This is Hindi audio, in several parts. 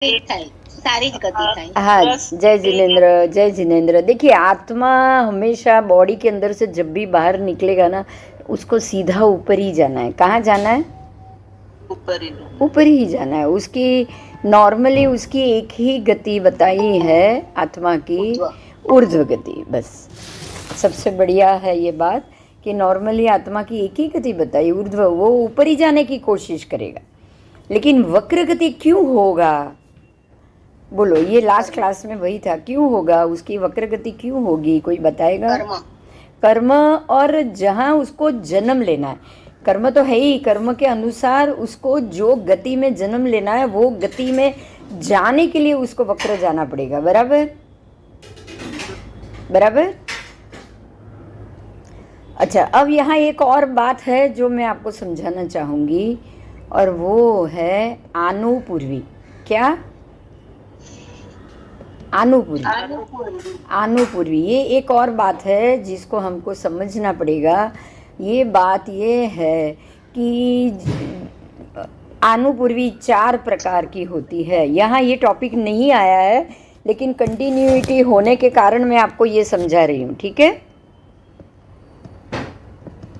सारी गति થાય। हाँ, जय जिनेन्द्र, जय जिनेन्द्र। देखिए, आत्मा हमेशा बॉडी के अंदर से जब भी बाहर निकलेगा ना, उसको सीधा ऊपर ही जाना है। कहाँ जाना है? ऊपर ही जाना है। उसकी नॉर्मली उसकी एक ही गति बताई है आत्मा की, ऊर्ध्व गति। बस सबसे बढ़िया है ये बात कि नॉर्मली आत्मा की एक ही गति बताई, ऊर्ध्व। वो ऊपर ही जाने की कोशिश करेगा, लेकिन वक्र गति क्यों होगा? बोलो, ये लास्ट क्लास में वही था, क्यों होगा? उसकी वक्र गति क्यों होगी? कोई बताएगा? कर्म और जहाँ उसको जन्म लेना है, कर्म तो है ही, कर्म के अनुसार उसको जो गति में जन्म लेना है वो गति में जाने के लिए उसको वक्र जाना पड़ेगा। बराबर बराबर। अच्छा, अब यहाँ एक और बात है जो मैं आपको समझाना चाहूँगी, और वो है आनुपूर्वी। क्या? आनुपूर्वी। ये एक और बात है जिसको हमको समझना पड़ेगा। ये बात ये है कि आनुपूर्वी 4 प्रकार की होती है। यहाँ ये टॉपिक नहीं आया है, लेकिन कंटिन्यूटी होने के कारण मैं आपको ये समझा रही हूँ। ठीक है,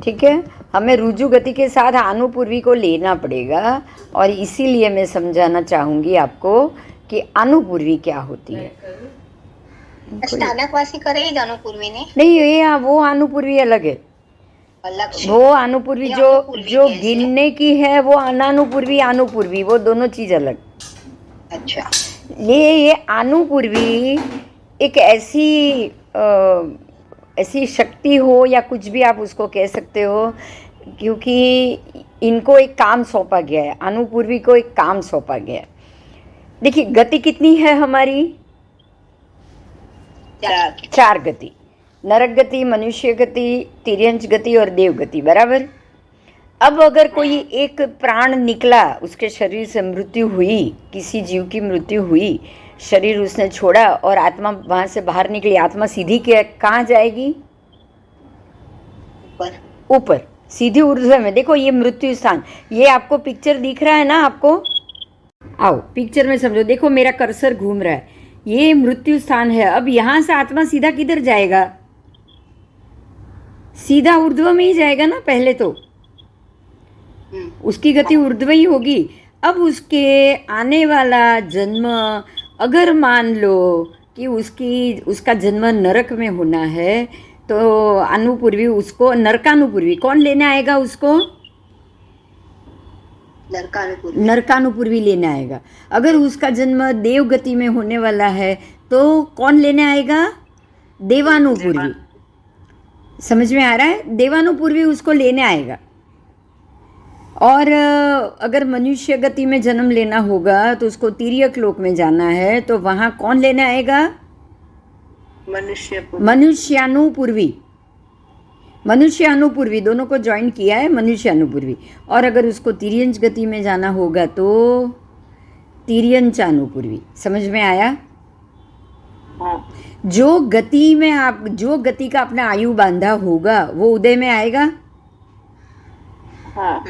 ठीक है। हमें रुजु गति के साथ आनुपूर्वी को लेना पड़ेगा, और इसीलिए मैं समझाना चाहूँगी आपको कि आनुपूर्वी क्या होती है। स्थानकवासी करे ही अनुपूर्वी ने नहीं, ये वो आनुपूर्वी अलग है। वो आनुपूर्वी जो गिनने की है वो अनानुपूर्वी, आनुपूर्वी, वो दोनों चीज अलग। अच्छा, ये आनुपूर्वी एक ऐसी शक्ति हो, या कुछ भी आप उसको कह सकते हो, क्योंकि इनको एक काम सौंपा गया है। आनुपूर्वी को एक काम सौंपा गया है। देखिए, गति कितनी है हमारी? 4 गति। नरक गति, मनुष्य गति, तिर्यंच गति और देव गति। बराबर। अब अगर कोई एक प्राण निकला, उसके शरीर से मृत्यु हुई, किसी जीव की मृत्यु हुई, शरीर उसने छोड़ा और आत्मा वहां से बाहर निकली, आत्मा सीधी कहाँ जाएगी? ऊपर, सीधी ऊर्ध्व में। देखो, ये मृत्यु स्थान, ये आपको पिक्चर दिख रहा है ना आपको? आओ पिक्चर में समझो। देखो, मेरा कर्सर घूम रहा है, ये मृत्यु स्थान है। अब यहां से आत्मा सीधा किधर जाएगा? सीधा ऊर्ध्व में ही जाएगा ना। पहले तो उसकी गति ऊर्ध्व ही होगी। अब उसके आने वाला जन्म, अगर मान लो कि उसका जन्म नरक में होना है, तो अनुपूर्वी उसको, नरकानुपूर्वी कौन लेने आएगा उसको? नरकानुपूर्वी लेने आएगा। अगर उसका जन्म देव गति में होने वाला है तो कौन लेने आएगा? देवानुपूर्वी। समझ में आ रहा है? देवानुपूर्वी उसको लेने आएगा। और अगर मनुष्य गति में जन्म लेना होगा तो उसको तिर्यक लोक में जाना है, तो वहां कौन लेने आएगा? मनुष्यानुपूर्वी। मनुष्यानुपूर्वी दोनों को ज्वाइन किया है, मनुष्यानुपूर्वी। और अगर उसको तिर्यंच गति में जाना होगा तो तिर्यंचानुपूर्वी। समझ में आया? जो गति का अपना आयु बांधा होगा वो उदय में आएगा।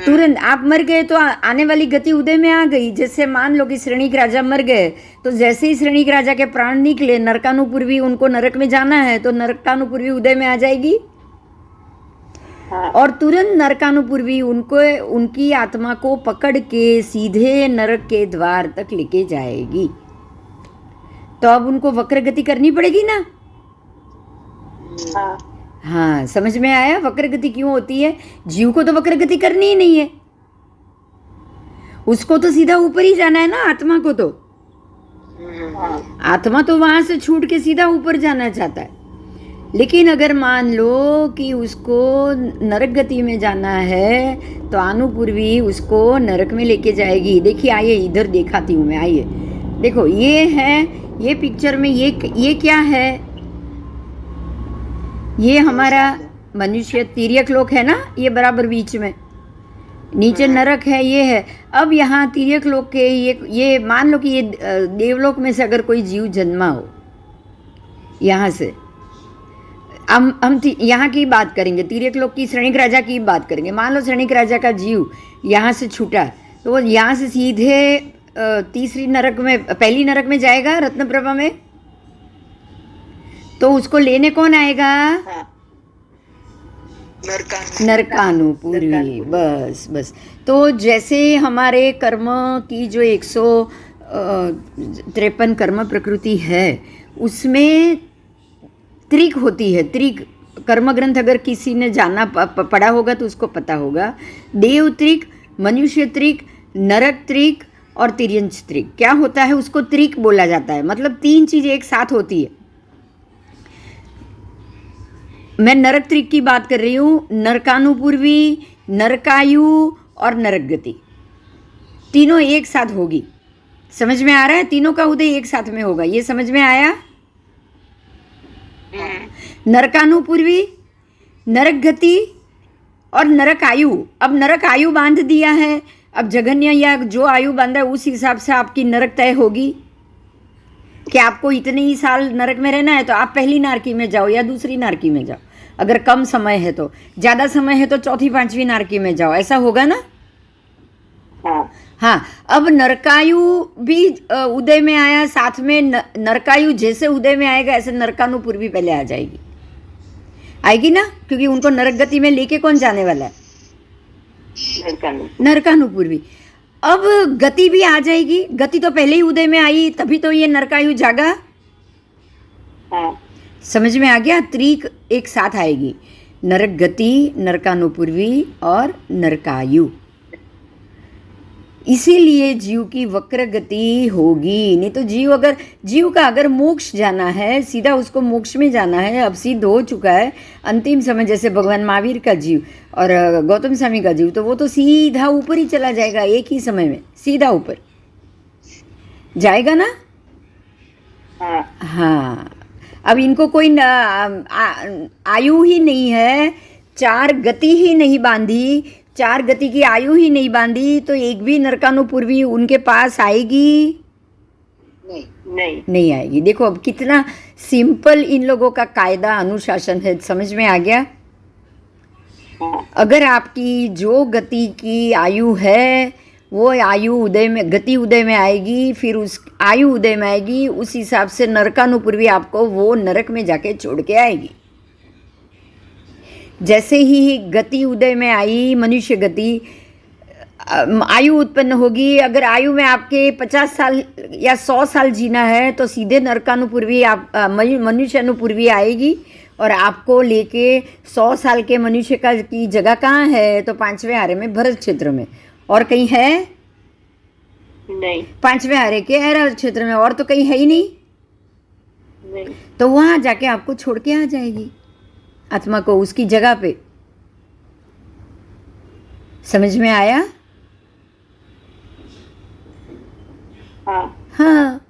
तुरंत आप मर गए तो आने वाली गति उदय में आ गई। जैसे मान लो कि श्रेणिक राजा मर गए, तो जैसे ही श्रेणिक राजा के प्राण निकले, नरकानुपूर्वी, उनको नरक में जाना है, तो नरकानुपूर्वी उदय में आ जाएगी। और तुरंत नरकानुपूर्वी उनकी आत्मा को पकड़ के सीधे नरक के द्वार तक लेके जाएगी। तो अब उनको वक्र गति करनी पड़ेगी ना। हाँ, समझ में आया वक्र गति क्यों होती है? जीव को तो वक्र गति करनी ही नहीं है, उसको तो सीधा ऊपर ही जाना है ना। आत्मा को तो, आत्मा तो वहां से छूट के सीधा ऊपर जाना चाहता है। लेकिन अगर मान लो कि उसको नरक गति में जाना है, तो आनुपूर्वी उसको नरक में लेके जाएगी। देखिए, आइए इधर दिखाती हूँ मैं। आइए देखो, ये है, ये पिक्चर में ये क्या है? ये हमारा मनुष्य तिर्यक लोक है ना, ये बराबर बीच में, नीचे नरक है, ये है। अब यहाँ तिर्यक लोक के ये मान लो कि ये देवलोक में से अगर कोई जीव जन्मा हो, यहाँ से हम यहाँ की बात करेंगे, तिर्यक लोक की श्रेणिक राजा की बात करेंगे। मान लो श्रेणिक राजा का जीव यहाँ से छूटा, तो वो यहाँ से सीधे तीसरी नरक में, पहली नरक में जाएगा रत्नप्रभा में, तो उसको लेने कौन आएगा? हाँ, नरकानुपूर्वी। बस बस। तो जैसे हमारे कर्म की जो 153 कर्म प्रकृति है, उसमें त्रिक होती है। त्रिक कर्म ग्रंथ अगर किसी ने जाना पढ़ा होगा तो उसको पता होगा। देव त्रिक, मनुष्य त्रिक, नरक त्रिक और तिर्यंच त्रिक। क्या होता है? उसको त्रिक बोला जाता है, मतलब 3 चीज़ें एक साथ होती है। मैं नरक त्रिक की बात कर रही हूँ। नरकानुपूर्वी, नरकायु और नरक गति, तीनों एक साथ होगी। समझ में आ रहा है? तीनों का उदय एक साथ में होगा। ये समझ में आया? नरकानुपूर्वी, नरक गति और नरक आयु। अब नरक आयु बांध दिया है, अब जघन्य या जो आयु बांधा है उस हिसाब से आपकी नरक तय होगी कि आपको इतने ही साल नरक में रहना है तो आप पहली नारकी में जाओ या दूसरी नारकी में जाओ। अगर कम समय है तो, ज़्यादा समय है तो चौथी पांचवी नारकी में जाओ। ऐसा होगा ना? हाँ। अब नरकायु भी उदय में आया, साथ में नरकायु जैसे उदय में आएगा ऐसे नरकानुपूर्वी पहले आ जाएगी, आएगी ना? क्योंकि उनको नरक गति में लेके कौन जाने वाला है? नरकानुपूर्वी। अब गति भी आ जाएगी। गति तो पहले ही उदय में आई, तभी तो ये नरकायु जागा। समझ में आ गया? त्रिक एक साथ आएगी, नरक गति, नरकानुपूर्वी और नरकायु। इसीलिए जीव की वक्र गति होगी। नहीं तो जीव का अगर मोक्ष जाना है, सीधा उसको मोक्ष में जाना है, अब सिद्ध हो चुका है अंतिम समय, जैसे भगवान महावीर का जीव और गौतम स्वामी का जीव, तो वो तो सीधा ऊपर ही चला जाएगा, एक ही समय में सीधा ऊपर जाएगा ना? हाँ। अब इनको कोई आयु ही नहीं है, 4 गति ही नहीं बांधी, 4 गति की आयु ही नहीं बांधी, तो एक भी नरकानुपूर्वी उनके पास आएगी? नहीं आएगी। देखो अब कितना सिंपल इन लोगों का कायदा अनुशासन है। समझ में आ गया? अगर आपकी जो गति की आयु है वो आयु उदय में, गति उदय में आएगी, फिर उस आयु उदय में आएगी, उस हिसाब से नरकानुपूर्वी आपको वो नरक में जाके छोड़ के आएगी। जैसे ही गति उदय में आई, मनुष्य गति, आयु उत्पन्न होगी। अगर आयु में आपके 50 साल या 100 साल जीना है तो सीधे नरकानुपूर्वी आप मनुष्य अनुपूर्वी आएगी और आपको लेके 100 साल के मनुष्य का की जगह कहाँ है? तो 5वें आरे में, भरत क्षेत्र में। और कहीं है? नहीं। 5वें आरे के ऐरावत क्षेत्र में, और तो कहीं है ही नहीं। तो वहाँ जाके आपको छोड़ के आ जाएगी आत्मा को उसकी जगह पे। समझ में आया? हाँ।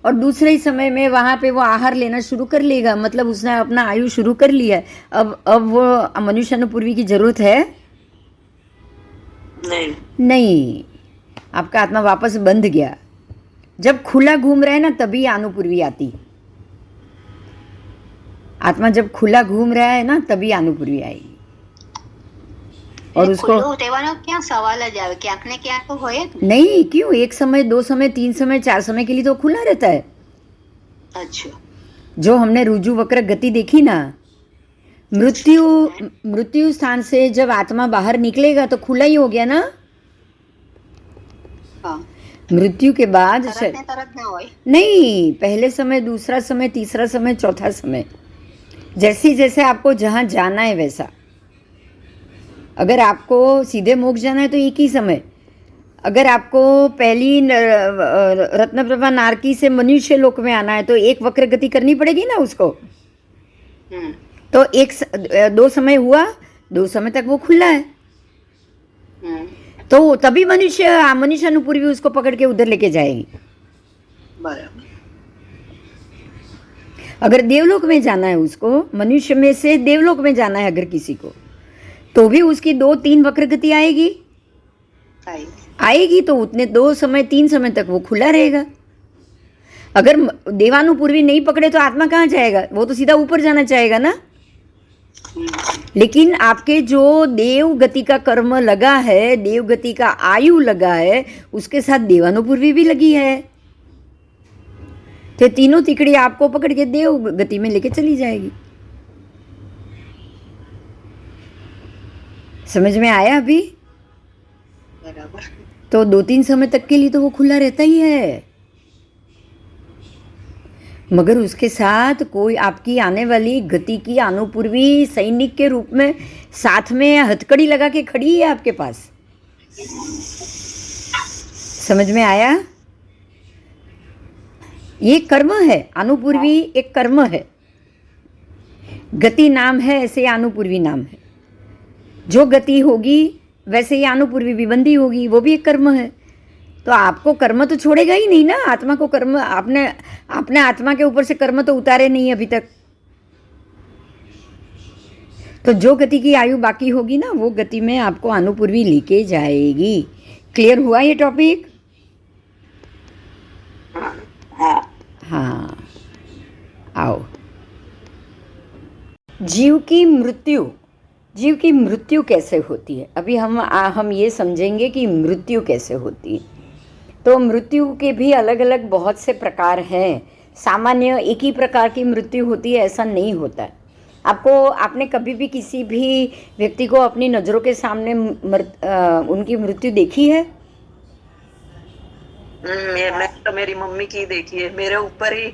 और दूसरे ही समय में वहाँ पे वो आहार लेना शुरू कर लेगा, मतलब उसने अपना आयु शुरू कर लिया है। अब वो मनुष्य अनुपूर्वी की जरूरत है? नहीं। आपका आत्मा वापस बंध गया। जब खुला घूम रहा है ना तभी अनुपूर्वी आती। आत्मा जब खुला घूम रहा है ना तभी अनुपूर्वी आएगी। और उसको क्या सवाल जावे, क्यांक ने क्यांक तो होए नहीं। क्यों? 1 समय, 2 समय, 3 समय, 4 समय के लिए तो खुला रहता है। अच्छा। जो हमने रुजु वक्र गति देखी ना, मृत्यु स्थान से जब आत्मा बाहर निकलेगा तो खुला ही हो गया ना। मृत्यु के बाद नहीं, पहले समय, दूसरा समय, तीसरा समय, चौथा समय, जैसे जैसे आपको जहाँ जाना है वैसा। अगर आपको सीधे मोक्ष जाना है तो एक ही समय। अगर आपको पहली रत्नप्रभा नारकी से मनुष्य लोक में आना है तो एक वक्र गति करनी पड़ेगी ना उसको। तो 2 समय हुआ, 2 समय तक वो खुला है। तो तभी मनुष्य अनुपूर्वी उसको पकड़ के उधर लेके जाएगी। बराबर। अगर देवलोक में जाना है उसको, मनुष्य में से देवलोक में जाना है अगर किसी को, तो भी उसकी 2-3 वक्र गति आएगी। तो उतने 2 समय, 3 समय तक वो खुला रहेगा। अगर देवानुपूर्वी नहीं पकड़े तो आत्मा कहाँ जाएगा? वो तो सीधा ऊपर जाना चाहेगा ना। लेकिन आपके जो देव गति का कर्म लगा है, देव गति का आयु लगा है, उसके साथ देवानुपूर्वी भी लगी है। तो तीनों तिकड़ी आपको पकड़ के देव गति में लेके चली जाएगी। समझ में आया अभी? बराबर। तो 2-3 समय तक के लिए तो वो खुला रहता ही है, मगर उसके साथ कोई आपकी आने वाली गति की अनुपूर्वी सैनिक के रूप में साथ में हथकड़ी लगा के खड़ी है आपके पास। समझ में आया? ये कर्म है, अनुपूर्वी एक कर्म है। गति नाम है, ऐसे अनुपूर्वी नाम है। जो गति होगी वैसे ही अनुपूर्वी भी बंदी होगी, वो भी एक कर्म है। तो आपको कर्म तो छोड़ेगा ही नहीं ना। आत्मा को कर्म, आपने आत्मा के ऊपर से कर्म तो उतारे नहीं अभी तक। तो जो गति की आयु बाकी होगी ना, वो गति में आपको अनुपूर्वी लेके जाएगी। क्लियर हुआ ये टॉपिक? हाँ, आओ। जीव की मृत्यु कैसे होती है? अभी हम ये समझेंगे कि मृत्यु कैसे होती है। तो मृत्यु के भी अलग अलग बहुत से प्रकार हैं। सामान्य एक ही प्रकार की मृत्यु होती है ऐसा नहीं होता है। आपने कभी भी किसी भी व्यक्ति को अपनी नज़रों के सामने उनकी मृत्यु देखी है? मैं तो मेरी मम्मी की देखी है, मेरे ऊपर ही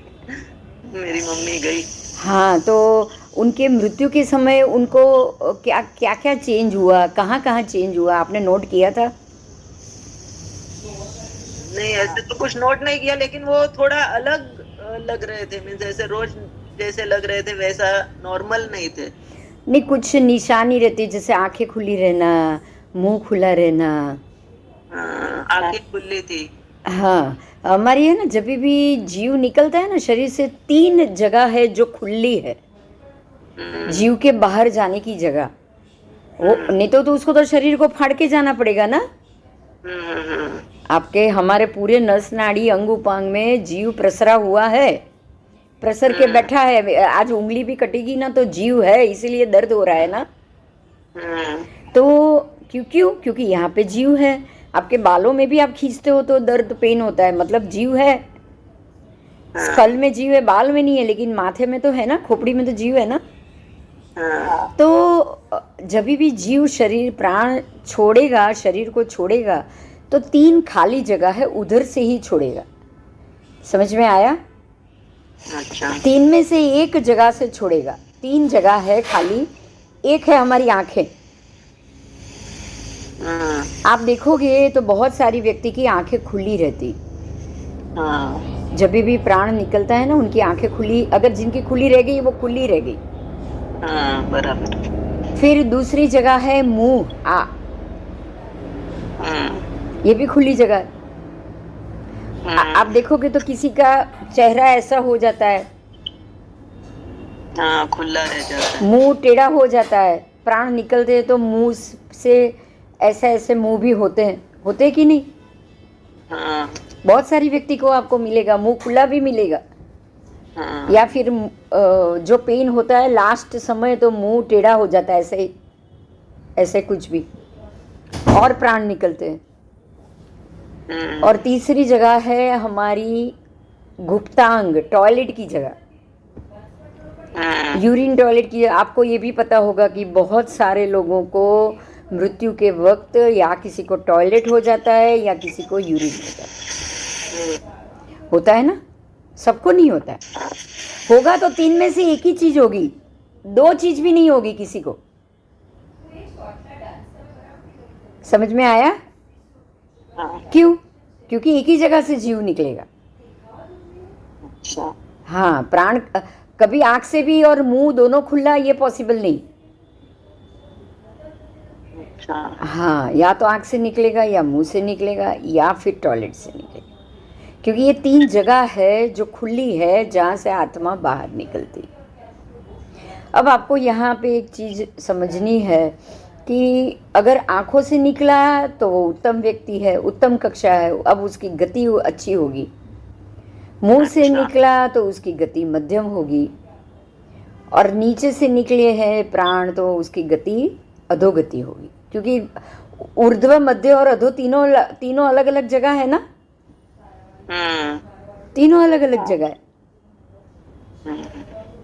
मेरी मम्मी गई। हाँ, तो उनके मृत्यु के समय उनको क्या क्या क्या चेंज हुआ, कहाँ कहाँ चेंज हुआ, आपने नोट किया था? नहीं, ऐसे तो कुछ नोट नहीं किया, लेकिन वो थोड़ा अलग लग रहे थे। मीन्स जैसे रोज जैसे लग रहे थे वैसा नॉर्मल नहीं थे। नहीं, कुछ निशानी रहती, जैसे आंखें खुली रहना, मुंह खुला रहना। आंखें खुली थी। हाँ, हमारी है ना, जब भी जीव निकलता है ना शरीर से, 3 जगह है जो खुली है जीव के बाहर जाने की जगह। वो नहीं तो उसको तो शरीर को फाड़ के जाना पड़ेगा ना। आपके हमारे पूरे नस नाड़ी अंग उपांग में जीव प्रसरा हुआ है, प्रसर के बैठा है। आज उंगली भी कटेगी ना तो जीव है, इसीलिए दर्द हो रहा है ना। तो क्योंकि यहाँ पे जीव है। आपके बालों में भी आप खींचते हो तो दर्द पेन होता है, मतलब जीव है। स्कल में जीव है, बाल में नहीं है, लेकिन माथे में तो है ना, खोपड़ी में तो जीव है ना। तो जब भी जीव शरीर प्राण छोड़ेगा, शरीर को छोड़ेगा, तो 3 खाली जगह है, उधर से ही छोड़ेगा। समझ में आया? अच्छा। 3 में से एक जगह से छोड़ेगा। 3 जगह है खाली। एक है हमारी आंखें। आप देखोगे तो बहुत सारी व्यक्ति की आंखें खुली रहती। जब भी प्राण निकलता है ना, उनकी आंखें खुली, अगर जिनकी खुली रह गई वो खुली रह गई। बराबर। फिर दूसरी जगह है मुंह, ये भी खुली जगह। आप देखोगे तो किसी का चेहरा ऐसा हो जाता है, खुला रह जाता है, मुंह टेढ़ा हो जाता है। प्राण निकलते हैं तो मुंह से ऐसे मुंह भी होते हैं कि नहीं? बहुत सारी व्यक्ति को आपको मिलेगा मुंह खुला भी मिलेगा। या फिर जो पेन होता है लास्ट समय तो मुंह टेढ़ा हो जाता है, ऐसे कुछ भी, और प्राण निकलते हैं। और तीसरी जगह है हमारी गुप्तांग, टॉयलेट की जगह, यूरिन टॉयलेट की। आपको ये भी पता होगा कि बहुत सारे लोगों को मृत्यु के वक्त या किसी को टॉयलेट हो जाता है या किसी को यूरिन होता है ना। सबको नहीं होता है। होगा तो 3 में से एक ही चीज होगी, 2 चीज भी नहीं होगी किसी को। समझ में आया? क्यों? क्योंकि एक ही जगह से जीव निकलेगा। अच्छा। हाँ, प्राण कभी आंख से भी और मुंह दोनों खुला, ये पॉसिबल नहीं। अच्छा। हाँ, या तो आंख से निकलेगा या मुंह से निकलेगा या फिर टॉयलेट से निकलेगा, क्योंकि ये 3 जगह है जो खुली है जहाँ से आत्मा बाहर निकलती। अब आपको यहाँ पे एक चीज़ समझनी है कि अगर आँखों से निकला तो वो उत्तम व्यक्ति है, उत्तम कक्षा है, अब उसकी गति अच्छी होगी। मुंह से निकला तो उसकी गति मध्यम होगी, और नीचे से निकले हैं प्राण तो उसकी गति अधोगति होगी, क्योंकि ऊर्ध्व मध्य और अधो तीनों अलग अलग जगह है ना, तीनों अलग अलग जगह है।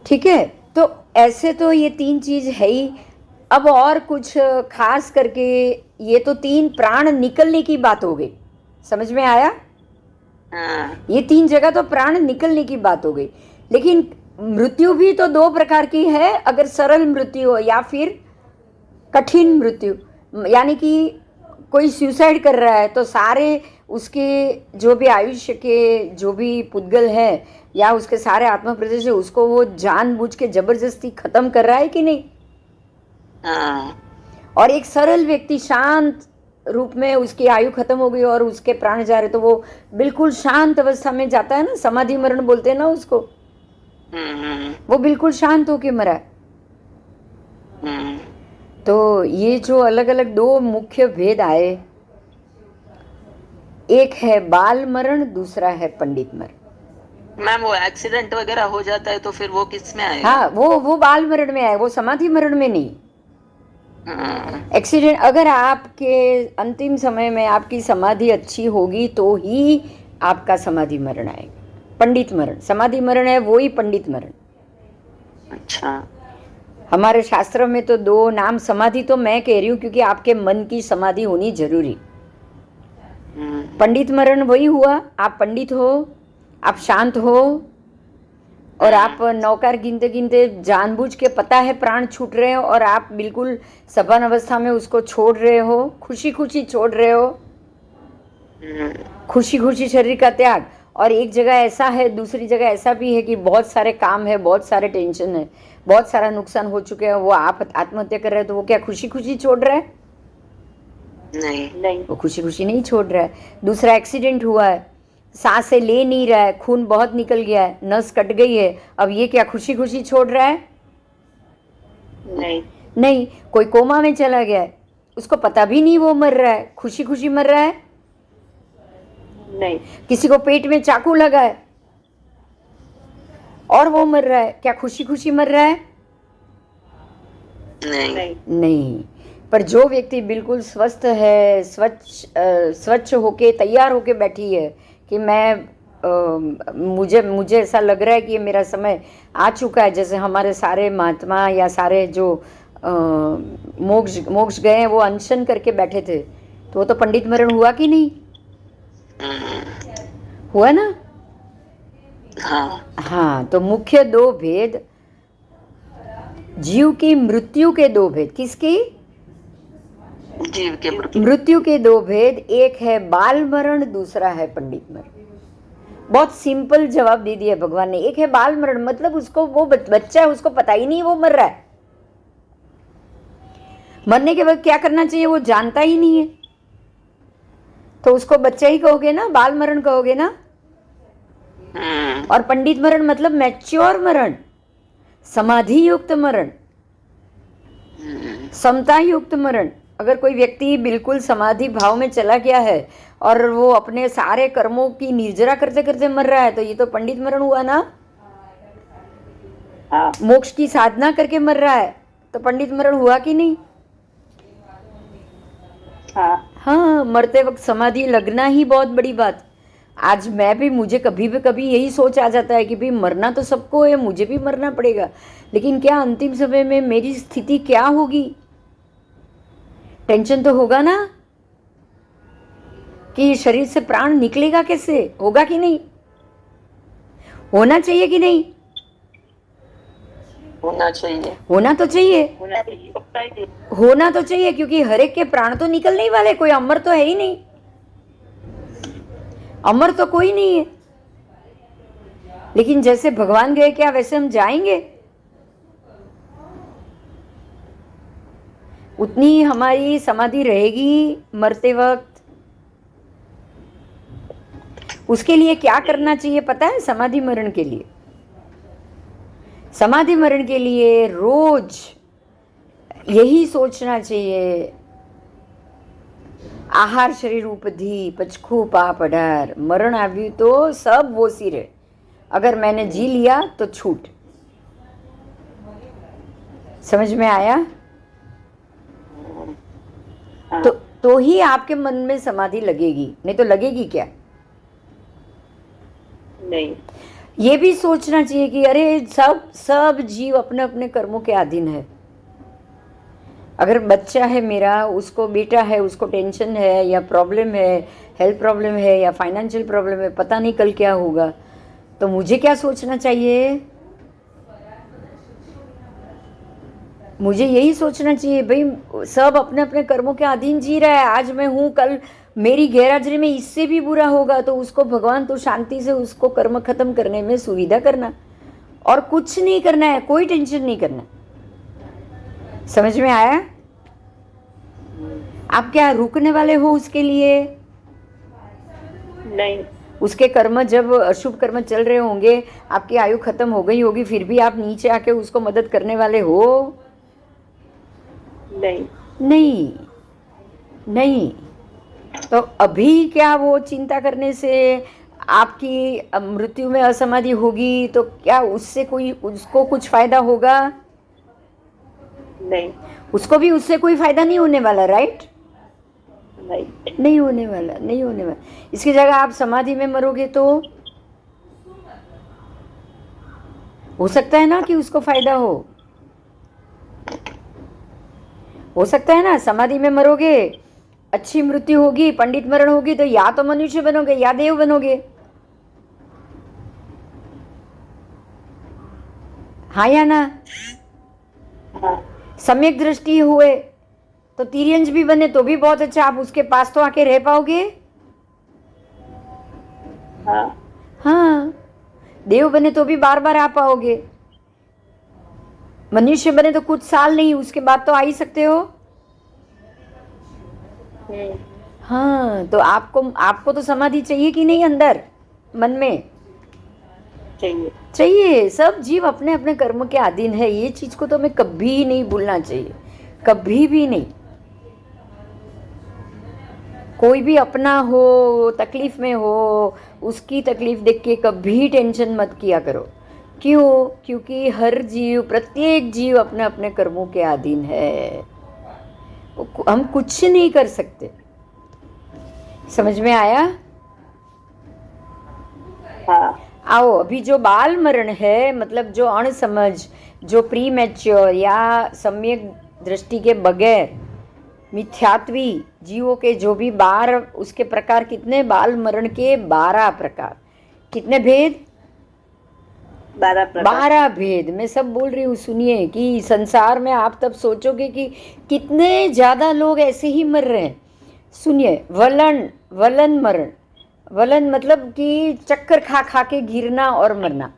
ठीक है, तो ऐसे तो ये तीन चीज है ही। अब और कुछ खास करके ये तो तीन प्राण निकलने की बात हो गई, समझ में आया? ये तीन जगह तो प्राण निकलने की बात हो गई, लेकिन मृत्यु भी तो दो प्रकार की है। अगर सरल मृत्यु हो या फिर कठिन मृत्यु, यानी कि कोई सुसाइड कर रहा है तो सारे उसके जो भी आयुष्य के जो भी पुद्गल है या उसके सारे आत्मा प्रदेश है उसको वो जानबूझ के जबरदस्ती खत्म कर रहा है कि नहीं? और एक सरल व्यक्ति शांत रूप में उसकी आयु खत्म हो गई और उसके प्राण जा रहे तो वो बिल्कुल शांत अवस्था में जाता है ना, समाधि मरण बोलते हैं ना उसको। वो बिल्कुल शांत होके मरा है। तो ये जो अलग अलग दो मुख्य भेद आए, एक है बाल मरण, दूसरा है पंडित मरण। मैम वो एक्सीडेंट वगैरह हो जाता है तो फिर वो किस में आएगा? हाँ, वो बाल मरण में आए, वो समाधि मरण में नहीं। एक्सीडेंट, अगर आपके अंतिम समय में आपकी समाधि अच्छी होगी तो ही आपका समाधि मरण आएगा। पंडित मरण, समाधि मरण है वो ही पंडित मरण। अच्छा, हमारे शास्त्र में तो दो नाम, समाधि तो मैं कह रही हूँ क्योंकि आपके मन की समाधि होनी जरूरी। पंडित मरण वही हुआ, आप पंडित हो, आप शांत हो और आप नौकर गिनते गिनते जानबूझ के पता है प्राण छूट रहे हो और आप बिल्कुल सपन अवस्था में उसको छोड़ रहे हो, खुशी खुशी छोड़ रहे हो, खुशी खुशी शरीर का त्याग। और एक जगह ऐसा है, दूसरी जगह ऐसा भी है कि बहुत सारे काम है, बहुत सारे टेंशन है, बहुत सारा नुकसान हो चुके हैं, वो आप आत्महत्या कर रहे हो तो वो क्या खुशी खुशी छोड़ रहा है? नहीं, वो खुशी खुशी नहीं छोड़ रहा है। दूसरा एक्सीडेंट हुआ है, सांसें ले नहीं रहा है, खून बहुत निकल गया है, नस कट गई है, अब ये क्या खुशी खुशी छोड़ रहा है? नहीं। कोई कोमा में चला गया है, उसको पता भी नहीं वो मर रहा है, खुशी खुशी मर रहा है? नहीं। किसी को पेट में चाकू लगा है और वो मर रहा है, क्या खुशी खुशी मर रहा है? नहीं। पर जो व्यक्ति बिल्कुल स्वस्थ है, स्वच्छ होके तैयार होके बैठी है कि मुझे ऐसा लग रहा है कि ये मेरा समय आ चुका है, जैसे हमारे सारे महात्मा या सारे जो मोक्ष गए हैं वो अनशन करके बैठे थे, तो वो तो पंडित मरण हुआ कि नहीं? हुआ ना? हाँ, तो मुख्य दो भेद, जीव की मृत्यु के दो भेद। किसकी? जीव के मृत्यु के दो भेद, एक है बाल मरण, दूसरा है पंडित मरण। बहुत सिंपल जवाब दे दिया भगवान ने। एक है बाल मरण, मतलब उसको वो बच्चा है, उसको पता ही नहीं वो मर रहा है, मरने के बाद क्या करना चाहिए वो जानता ही नहीं है, तो उसको बच्चा ही कहोगे ना, बाल मरण कहोगे ना। और पंडित मरण मतलब मैच्योर मरण, समाधि युक्त मरण, समता युक्त मरण। अगर कोई व्यक्ति बिल्कुल समाधि भाव में चला गया है और वो अपने सारे कर्मों की निर्जरा करते करते मर रहा है तो ये तो पंडित मरण हुआ ना। मोक्ष की साधना करके मर रहा है तो पंडित मरण हुआ कि नहीं? हाँ, मरते वक्त समाधि लगना ही बहुत बड़ी बात। आज मैं भी, मुझे कभी भी कभी यही सोच आ जाता है कि भाई मरना तो सबको है, मुझे भी मरना पड़ेगा, लेकिन क्या अंतिम समय में मेरी स्थिति क्या होगी? टेंशन तो होगा ना कि शरीर से प्राण निकलेगा कैसे, होगा कि नहीं? होना चाहिए कि नहीं? होना चाहिए। होना तो चाहिए, होना तो चाहिए, क्योंकि हर एक के प्राण तो निकलने ही वाले, कोई अमर तो है ही नहीं, अमर तो कोई नहीं है। लेकिन जैसे भगवान गए क्या वैसे हम जाएंगे? उतनी हमारी समाधि रहेगी मरते वक्त। उसके लिए क्या करना चाहिए पता है? समाधि मरण के लिए, समाधि मरण के लिए रोज यही सोचना चाहिए, आहार शरीर उपधी पचखू पाप अढार, मरण आव्यू तो सब वो सिरे, अगर मैंने जी लिया तो छूट। समझ में आया? हाँ। तो ही आपके मन में समाधि लगेगी, नहीं तो लगेगी क्या? नहीं। ये भी सोचना चाहिए कि अरे सब जीव अपने अपने कर्मों के अधीन है। अगर बच्चा है मेरा, उसको बेटा है, उसको टेंशन है या प्रॉब्लम है, हेल्थ प्रॉब्लम है या फाइनेंशियल प्रॉब्लम है, पता नहीं कल क्या होगा, तो मुझे क्या सोचना चाहिए? मुझे यही सोचना चाहिए भाई सब अपने अपने कर्मों के अधीन जी रहा है। आज मैं हूँ, कल मेरी गैरहाजिरी में इससे भी बुरा होगा, तो उसको भगवान तो शांति से उसको कर्म खत्म करने में सुविधा करना, और कुछ नहीं करना है, कोई टेंशन नहीं करना। समझ में आया? आप क्या रुकने वाले हो उसके लिए? नहीं। उसके कर्म जब अशुभ कर्म चल रहे होंगे, आपकी आयु खत्म हो गई होगी, फिर भी आप नीचे आके उसको मदद करने वाले हो? नहीं। नहीं नहीं। तो अभी क्या वो चिंता करने से आपकी मृत्यु में असमाधि होगी तो क्या उससे कोई उसको कुछ फायदा होगा? नहीं। उसको भी उससे कोई फायदा नहीं होने वाला, राइट? राइट। नहीं होने वाला, नहीं होने वाला। इसकी जगह आप समाधि में मरोगे तो हो सकता है ना कि उसको फायदा हो सकता है ना। समाधि में मरोगे, अच्छी मृत्यु होगी, पंडित मरण होगी, तो या तो मनुष्य बनोगे या देव बनोगे। हाँ या ना? हाँ। सम्यक दृष्टि हुए तो तिर्यंज भी बने तो भी बहुत अच्छा, आप उसके पास तो आके रह पाओगे। हाँ। हाँ, देव बने तो भी बार बार आ पाओगे। मनुष्य बने तो कुछ साल नहीं, उसके बाद तो आ ही सकते हो। हाँ, तो आपको तो समाधि चाहिए कि नहीं? अंदर मन में चाहिए। सब जीव अपने अपने कर्म के अधीन है, ये चीज को तो हमें कभी नहीं भूलना चाहिए, कभी भी नहीं। कोई भी अपना हो, तकलीफ में हो, उसकी तकलीफ देख के कभी टेंशन मत किया करो। क्यों? क्योंकि हर जीव, प्रत्येक जीव अपने अपने कर्मों के अधीन है, हम कुछ नहीं कर सकते। समझ में आया? हाँ। आओ, अभी जो बाल मरण है, मतलब जो अणसमझ, जो प्री मैच्योर या सम्यक दृष्टि के बगैर मिथ्यात्वी जीवों के जो भी 12 उसके प्रकार, कितने बाल मरण के 12 प्रकार, कितने भेद? 12 भेद। मैं सब बोल रही हूँ, सुनिए कि संसार में आप तब सोचोगे कि कितने ज्यादा लोग ऐसे ही मर रहे हैं। सुनिए, वलन मरण। वलन मतलब कि चक्कर खा खा के गिरना और मरना,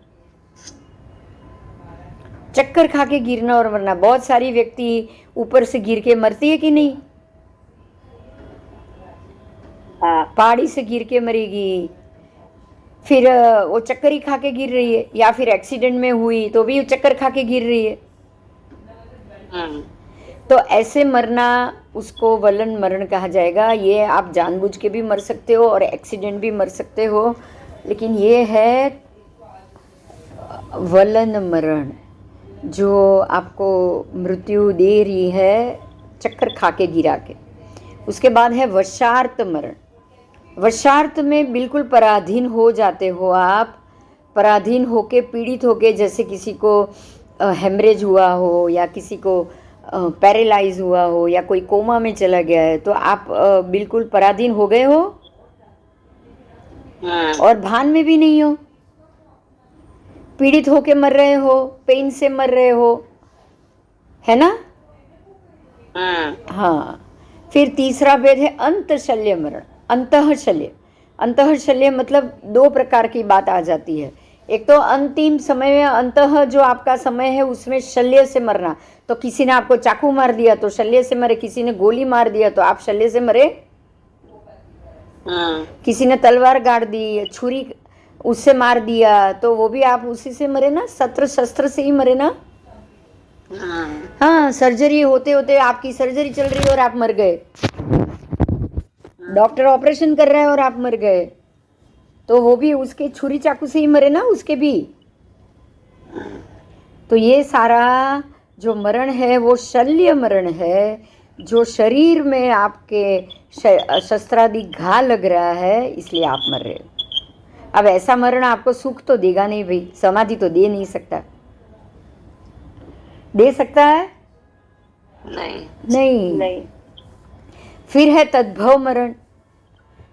चक्कर खा के गिरना और मरना। बहुत सारी व्यक्ति ऊपर से गिर के मरती है कि नहीं? हाँ। पहाड़ी से गिर के मरेगी, फिर वो चक्कर ही खा के गिर रही है, या फिर एक्सीडेंट में हुई तो भी चक्कर खा के गिर रही है। तो ऐसे मरना, उसको वलन मरण कहा जाएगा। ये आप जानबूझ के भी मर सकते हो और एक्सीडेंट भी मर सकते हो, लेकिन ये है वलन मरण, जो आपको मृत्यु दे रही है चक्कर खा के गिरा के। उसके बाद है वशार्थ मरण। वशार्थ में बिल्कुल पराधीन हो जाते हो आप, पराधीन होके, पीड़ित होके, जैसे किसी को हेमरेज हुआ हो या किसी को पैरालाइज हुआ हो या कोई कोमा में चला गया है, तो आप बिल्कुल पराधीन हो गए हो और भान में भी नहीं हो, पीड़ित होके मर रहे हो, पेन से मर रहे हो, है ना? हाँ। फिर तीसरा भेद है अंतशल्य मरण। अंतःशल्य, अंतःशल्य मतलब 2 प्रकार की बात आ जाती है। एक तो अंतिम समय में, अंतः जो आपका समय है उसमें शल्य से मरना, तो किसी ने आपको चाकू मार दिया तो शल्य से मरे, किसी ने गोली मार दिया तो आप शल्य से मरे, किसी ने तलवार गाड़ दी, छुरी उससे मार दिया तो वो भी आप उसी से मरे ना, सत्र शस्त्र से ही मरे ना। हाँ, सर्जरी होते होते आपकी सर्जरी चल रही है और आप मर गए, डॉक्टर ऑपरेशन कर रहा है और आप मर गए, तो वो भी उसके छुरी चाकू से ही मरे ना, उसके भी। तो ये सारा जो मरण है वो शल्य मरण है, जो शरीर में आपके शस्त्रादि घा लग रहा है, इसलिए आप मर रहे हो। अब ऐसा मरण आपको सुख तो देगा नहीं भाई, समाधि तो दे नहीं सकता। दे सकता है? नहीं नहीं। फिर है तद्भव मरण,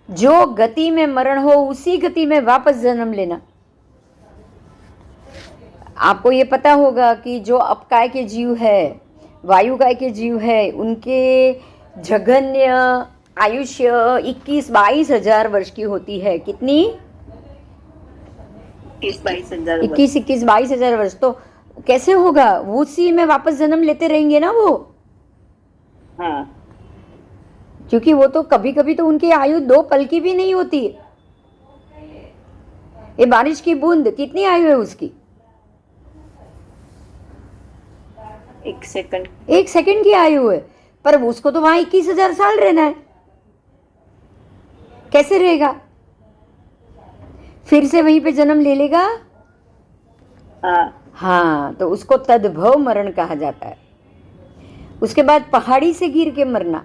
जो गति में मरण हो उसी गति में वापस जन्म लेना। आपको ये पता होगा कि जो अपकाय के जीव है, वायुकाय के जीव है, उनके जघन्य आयुष्य 21-22 हजार वर्ष की होती है। कितनी? 21-22 हजार वर्ष। तो कैसे होगा? उसी में वापस जन्म लेते रहेंगे ना वो। हाँ, क्योंकि वो तो कभी कभी तो उनकी आयु 2 पल की भी नहीं होती। ये बारिश की बूंद कितनी आयु है उसकी? 1 सेकंड। 1 सेकंड की आयु है, पर उसको तो वहां 21,000 साल रहना है। कैसे रहेगा? फिर से वहीं पे जन्म ले लेगा। हाँ, तो उसको तद्भव मरण कहा जाता है। उसके बाद पहाड़ी से गिर के मरना।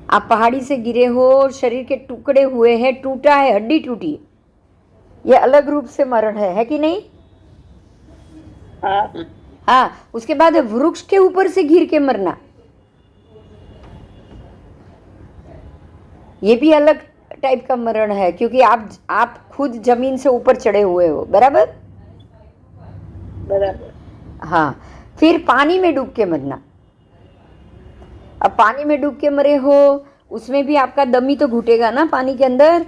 आप पहाड़ी से गिरे हो, शरीर के टुकड़े हुए हैं, टूटा है, हड्डी टूटी है, ये अलग रूप से मरण है कि नहीं? हाँ। उसके बाद वृक्ष के ऊपर से गिर के मरना, ये भी अलग टाइप का मरण है, क्योंकि आप खुद जमीन से ऊपर चढ़े हुए हो। बराबर? हाँ। फिर पानी में डूब के मरना। अब पानी में डूब के मरे हो, उसमें भी आपका दम ही तो घुटेगा ना पानी के अंदर,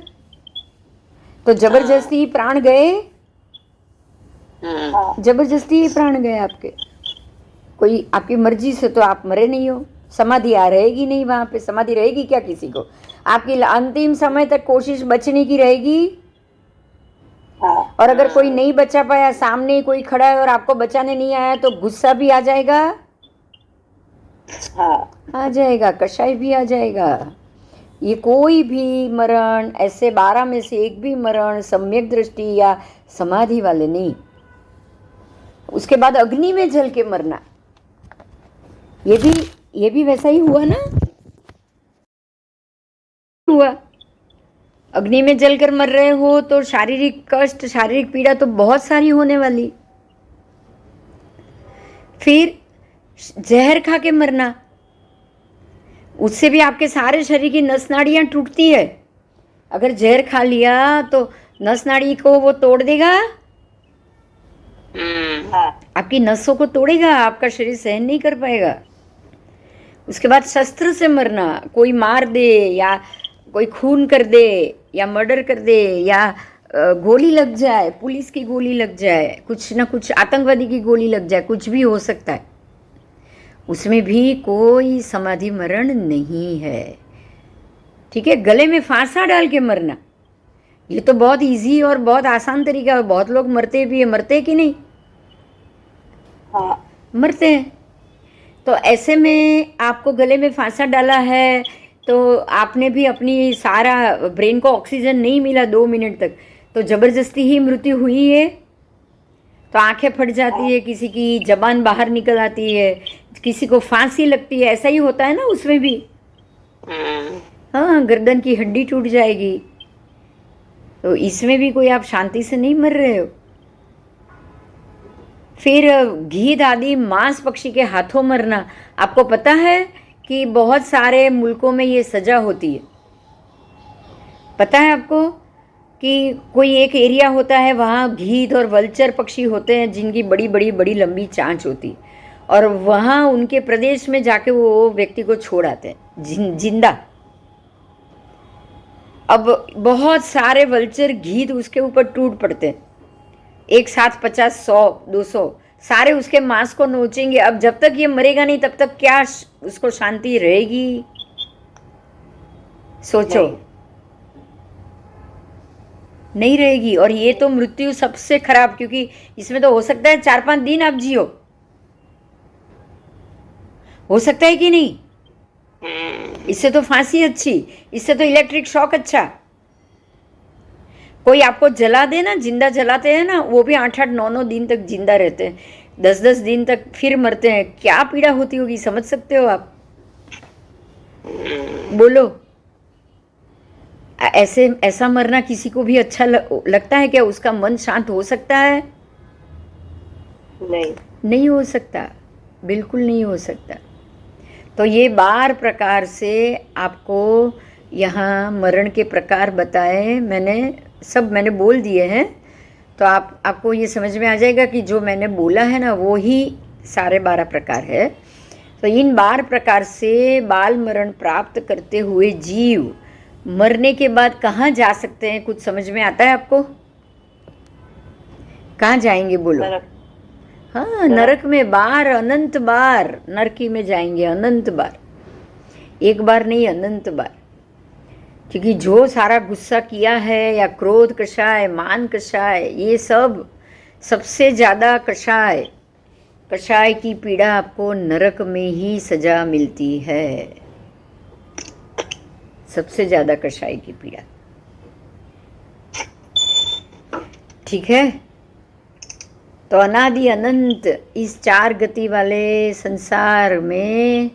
तो जबरदस्ती प्राण गए। जबरदस्ती ही प्राण गए आपके, कोई आपकी मर्जी से तो आप मरे नहीं हो। समाधि रहेगी नहीं वहां पे। समाधि रहेगी क्या किसी को? आपकी अंतिम समय तक कोशिश बचने की रहेगी। और अगर कोई नहीं बचा पाया, सामने कोई खड़ा है और आपको बचाने नहीं आया, तो गुस्सा भी आ जाएगा। आ जाएगा, कषाय भी आ जाएगा। ये कोई भी मरण, ऐसे 12 में से एक भी मरण सम्यक दृष्टि या समाधि वाले नहीं। उसके बाद अग्नि में जल के मरना, ये भी वैसा ही हुआ ना? हुआ। अग्नि में जलकर मर रहे हो तो शारीरिक कष्ट, शारीरिक पीड़ा तो बहुत सारी होने वाली। फिर जहर खा के मरना, उससे भी आपके सारे शरीर की नस नाड़ियां टूटती है। अगर जहर खा लिया तो नस नाड़ी को वो तोड़ देगा, आपकी नसों को तोड़ेगा, आपका शरीर सहन नहीं कर पाएगा। उसके बाद शस्त्र से मरना, कोई मार दे या कोई खून कर दे या मर्डर कर दे या गोली लग जाए, पुलिस की गोली लग जाए, कुछ ना कुछ आतंकवादी की गोली लग जाए, कुछ भी हो सकता है। उसमें भी कोई समाधि मरण नहीं है। ठीक है? गले में फांसा डाल के मरना, ये तो बहुत इजी और बहुत आसान तरीका है। बहुत लोग मरते भी है। मरते कि नहीं? मरते हैं। तो ऐसे में आपको गले में फांसा डाला है, तो आपने भी अपनी सारा ब्रेन को ऑक्सीजन नहीं मिला 2 मिनट तक, तो जबरदस्ती ही मृत्यु हुई है। तो आंखें फट जाती है, किसी की जबान बाहर निकल आती है, किसी को फांसी लगती है। ऐसा ही होता है ना उसमें भी। हाँ, गर्दन की हड्डी टूट जाएगी। तो इसमें भी कोई आप शांति से नहीं मर रहे हो। फिर गीध आदि मांस पक्षी के हाथों मरना। आपको पता है कि बहुत सारे मुल्कों में ये सजा होती है। पता है आपको कि कोई एक एरिया होता है, वहाँ गीध और वल्चर पक्षी होते हैं जिनकी बड़ी लंबी चांच होती है, और वहाँ उनके प्रदेश में जाके वो व्यक्ति को छोड़ आते हैं जिंदा। अब बहुत सारे वल्चर गीध उसके ऊपर टूट पड़ते हैं, एक साथ 50, 100, 200 सारे उसके मांस को नोचेंगे। अब जब तक ये मरेगा नहीं, तब तक क्या उसको शांति रहेगी? सोचो। नहीं रहेगी। और ये तो मृत्यु सबसे खराब, क्योंकि इसमें तो हो सकता है 4-5 दिन आप जियो। हो सकता है कि नहीं? इससे तो फांसी अच्छी, इससे तो इलेक्ट्रिक शॉक अच्छा। कोई आपको जला दे ना, जिंदा जलाते हैं ना, वो भी 8-8, 9-9 दिन तक जिंदा रहते हैं। 10-10 दिन तक फिर मरते हैं, क्या पीड़ा होती होगी, समझ सकते हो आप? बोलो, ऐसे ऐसा मरना किसी को भी अच्छा लगता है क्या? उसका मन शांत हो सकता है? नहीं। नहीं हो सकता, बिल्कुल नहीं हो सकता। तो ये 12 प्रकार से आपको यहाँ मरण के प्रकार बताए मैंने, सब मैंने बोल दिए हैं। तो आपको ये समझ में आ जाएगा कि जो मैंने बोला है ना वो ही सारे 12 प्रकार है। तो इन 12 प्रकार से बाल मरण प्राप्त करते हुए जीव मरने के बाद कहाँ जा सकते हैं? कुछ समझ में आता है आपको? कहाँ जाएंगे बोलो? नरक। हाँ, नरक में बार, अनंत बार नरकी में जाएंगे, अनंत बार, एक बार नहीं, अनंत बार। क्योंकि जो सारा गुस्सा किया है या क्रोध कषाय, मान कषाय, ये सब सबसे ज़्यादा कषाय, कषाय की पीड़ा आपको नरक में ही सजा मिलती है, सबसे ज़्यादा कषाय की पीड़ा। ठीक है? तो अनादि अनंत इस 4 गति वाले संसार में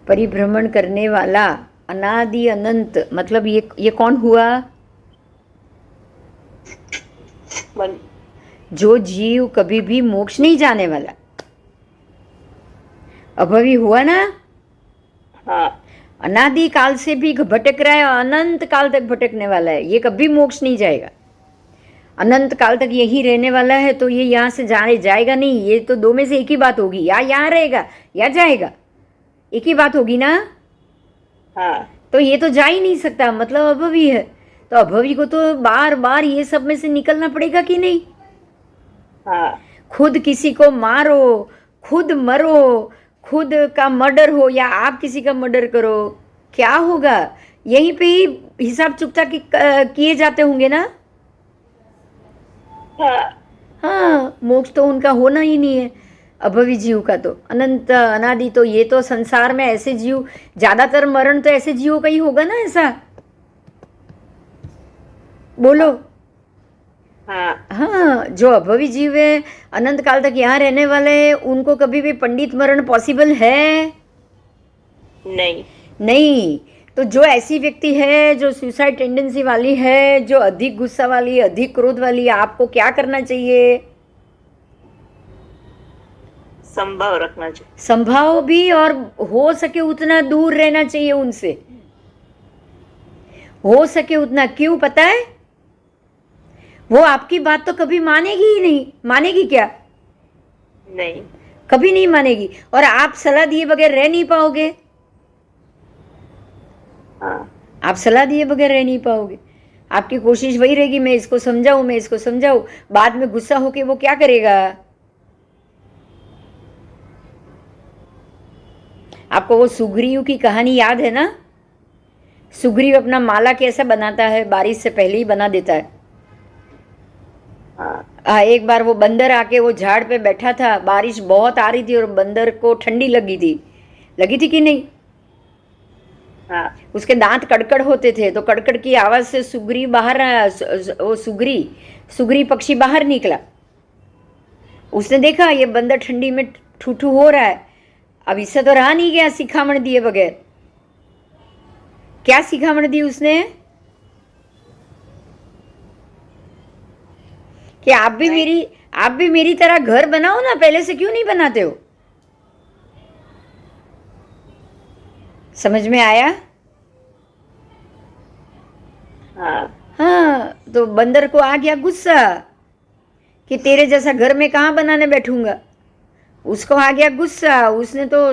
परिभ्रमण करने वाला अनादि अनंत, मतलब ये कौन हुआ? मन। जो जीव कभी भी मोक्ष नहीं जाने वाला, अभवी हुआ ना? हाँ। अनादि काल से भी भटक रहा है, अनंत काल तक भटकने वाला है, ये कभी मोक्ष नहीं जाएगा, अनंत काल तक यही रहने वाला है। तो ये यहाँ से जाएगा नहीं, ये तो दो में से एक ही बात होगी, या यहाँ रहेगा या जाएगा, एक ही बात होगी ना? हाँ। तो ये तो जा ही नहीं सकता, मतलब अभवी है। तो अभवी को तो बार बार ये सब में से निकलना पड़ेगा कि नहीं? हाँ। खुद किसी को मारो, खुद मरो, खुद का मर्डर हो या आप किसी का मर्डर करो, क्या होगा? यहीं पे ही हिसाब चुकता किए जाते होंगे ना? हाँ, मोक्ष तो उनका होना ही नहीं है, अभवी जीव का तो, अनंत अनादि। तो ये तो संसार में ऐसे जीव, ज्यादातर मरण तो ऐसे जीवों का ही होगा ना, ऐसा बोलो। हाँ, जो अभवी जीव है, अनंत काल तक यहाँ रहने वाले हैं, उनको कभी भी पंडित मरण पॉसिबल है? नहीं। नहीं। तो जो ऐसी व्यक्ति है जो सुसाइड टेंडेंसी वाली है, जो अधिक गुस्सा वाली है, अधिक क्रोध वाली है, आपको क्या करना चाहिए? संभाव रखना चाहिए। संभाव भी, और हो सके उतना दूर रहना चाहिए उनसे, हो सके उतना। क्यों पता है? वो आपकी बात तो कभी मानेगी ही नहीं। मानेगी क्या? नहीं, कभी नहीं मानेगी। और आप सलाह दिए बगैर रह नहीं पाओगे। हाँ। आप सलाह दिए बगैर रह नहीं पाओगे। आपकी कोशिश वही रहेगी, मैं इसको समझाऊं, मैं इसको समझाऊं। बाद में गुस्सा होके वो क्या करेगा? आपको वो सुग्रीव की कहानी याद है ना? सुग्रीव अपना माला कैसा बनाता है? बारिश से पहले ही बना देता है। एक बार वो बंदर आके वो झाड़ पे बैठा था, बारिश बहुत आ रही थी और बंदर को ठंडी लगी थी कि नहीं? हाँ। उसके दांत कड़कड़ होते थे, तो कड़कड़ की आवाज से सुग्री बाहर आया, वो सुग्री पक्षी बाहर निकला। उसने देखा ये बंदर ठंडी में ठूठू हो रहा है, अब इससे तो रहा नहीं गया शिखामण दिए बगैर। क्या शिखामण दी उसने? कि आप भी मेरी तरह घर बनाओ ना, पहले से क्यों नहीं बनाते हो? समझ में आया? हाँ। तो बंदर को आ गया गुस्सा कि तेरे जैसा घर में कहाँ बनाने बैठूंगा। उसको आ गया गुस्सा, उसने तो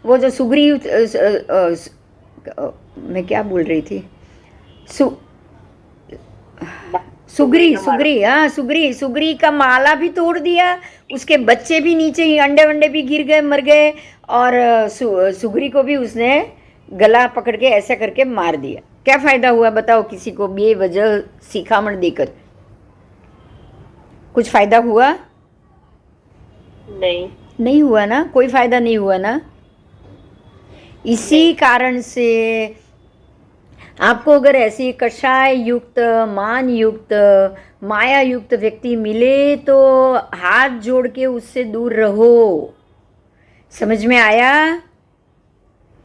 वो जो सुग्रीव, मैं क्या बोल रही थी, सुग्री का माला भी तोड़ दिया, उसके बच्चे भी नीचे ही, अंडे वंडे भी गिर गए, मर गए, और सुग्री को भी उसने गला पकड़ के ऐसा करके मार दिया। क्या फायदा हुआ बताओ किसी को बेवजह शिखामण देकर? कुछ फायदा हुआ? नहीं हुआ ना, कोई फायदा नहीं हुआ ना। इसी कारण से आपको अगर ऐसी कषाय युक्त, मान युक्त, माया युक्त व्यक्ति मिले तो हाथ जोड़ के उससे दूर रहो। समझ में आया?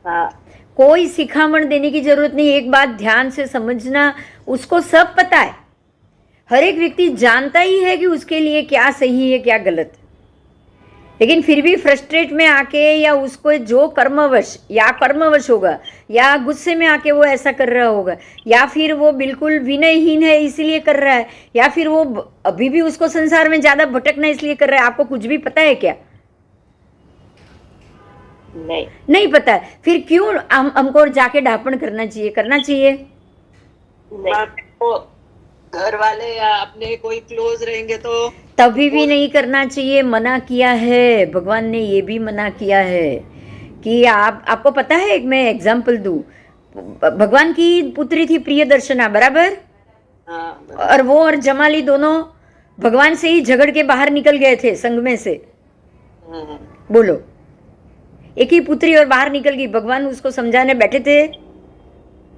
हाँ। कोई सिखामण देने की जरूरत नहीं। एक बात ध्यान से समझना, उसको सब पता है। हर एक व्यक्ति जानता ही है कि उसके लिए क्या सही है क्या गलत, लेकिन फिर भी फ्रस्ट्रेट में आके या उसको जो कर्मवश होगा या गुस्से में आके वो ऐसा कर रहा होगा, या फिर वो बिल्कुल विनयहीन है इसलिए कर रहा है, या फिर वो अभी भी उसको संसार में ज्यादा भटकना इसलिए कर रहा है। आपको कुछ भी पता है क्या? नहीं पता है। फिर क्यों हमको जाके ढापण करना चाहिए? करना चाहिए? तो घर वाले या अपने कोई क्लोज रहेंगे तो तभी भी नहीं करना चाहिए। मना किया है भगवान ने, ये भी मना किया है कि आपको पता है, एक मैं एग्जाम्पल दूं। भगवान की पुत्री थी प्रियदर्शना, बराबर? और वो और जमाली दोनों भगवान से ही झगड़ के बाहर निकल गए थे संग में से। बोलो, एक ही पुत्री और बाहर निकल गई। भगवान उसको समझाने बैठे थे?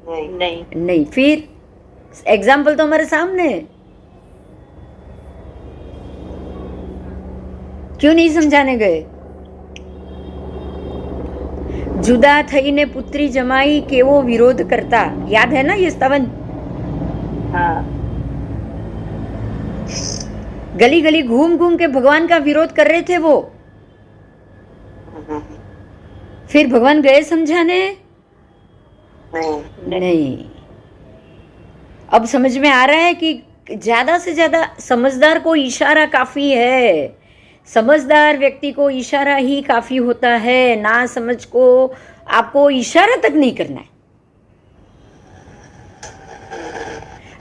नहीं। फिर एग्जाम्पल तो हमारे सामने है, क्यों नहीं समझाने गए? जुदा थईने पुत्री जमाई केवो विरोध करता, याद है ना ये स्तवन? हाँ। गली गली घूम घूम के भगवान का विरोध कर रहे थे वो। फिर भगवान गए समझाने? नहीं। अब समझ में आ रहा है कि ज्यादा से ज्यादा समझदार को इशारा काफी है। समझदार व्यक्ति को इशारा ही काफी होता है। ना समझ को आपको इशारा तक नहीं करना है।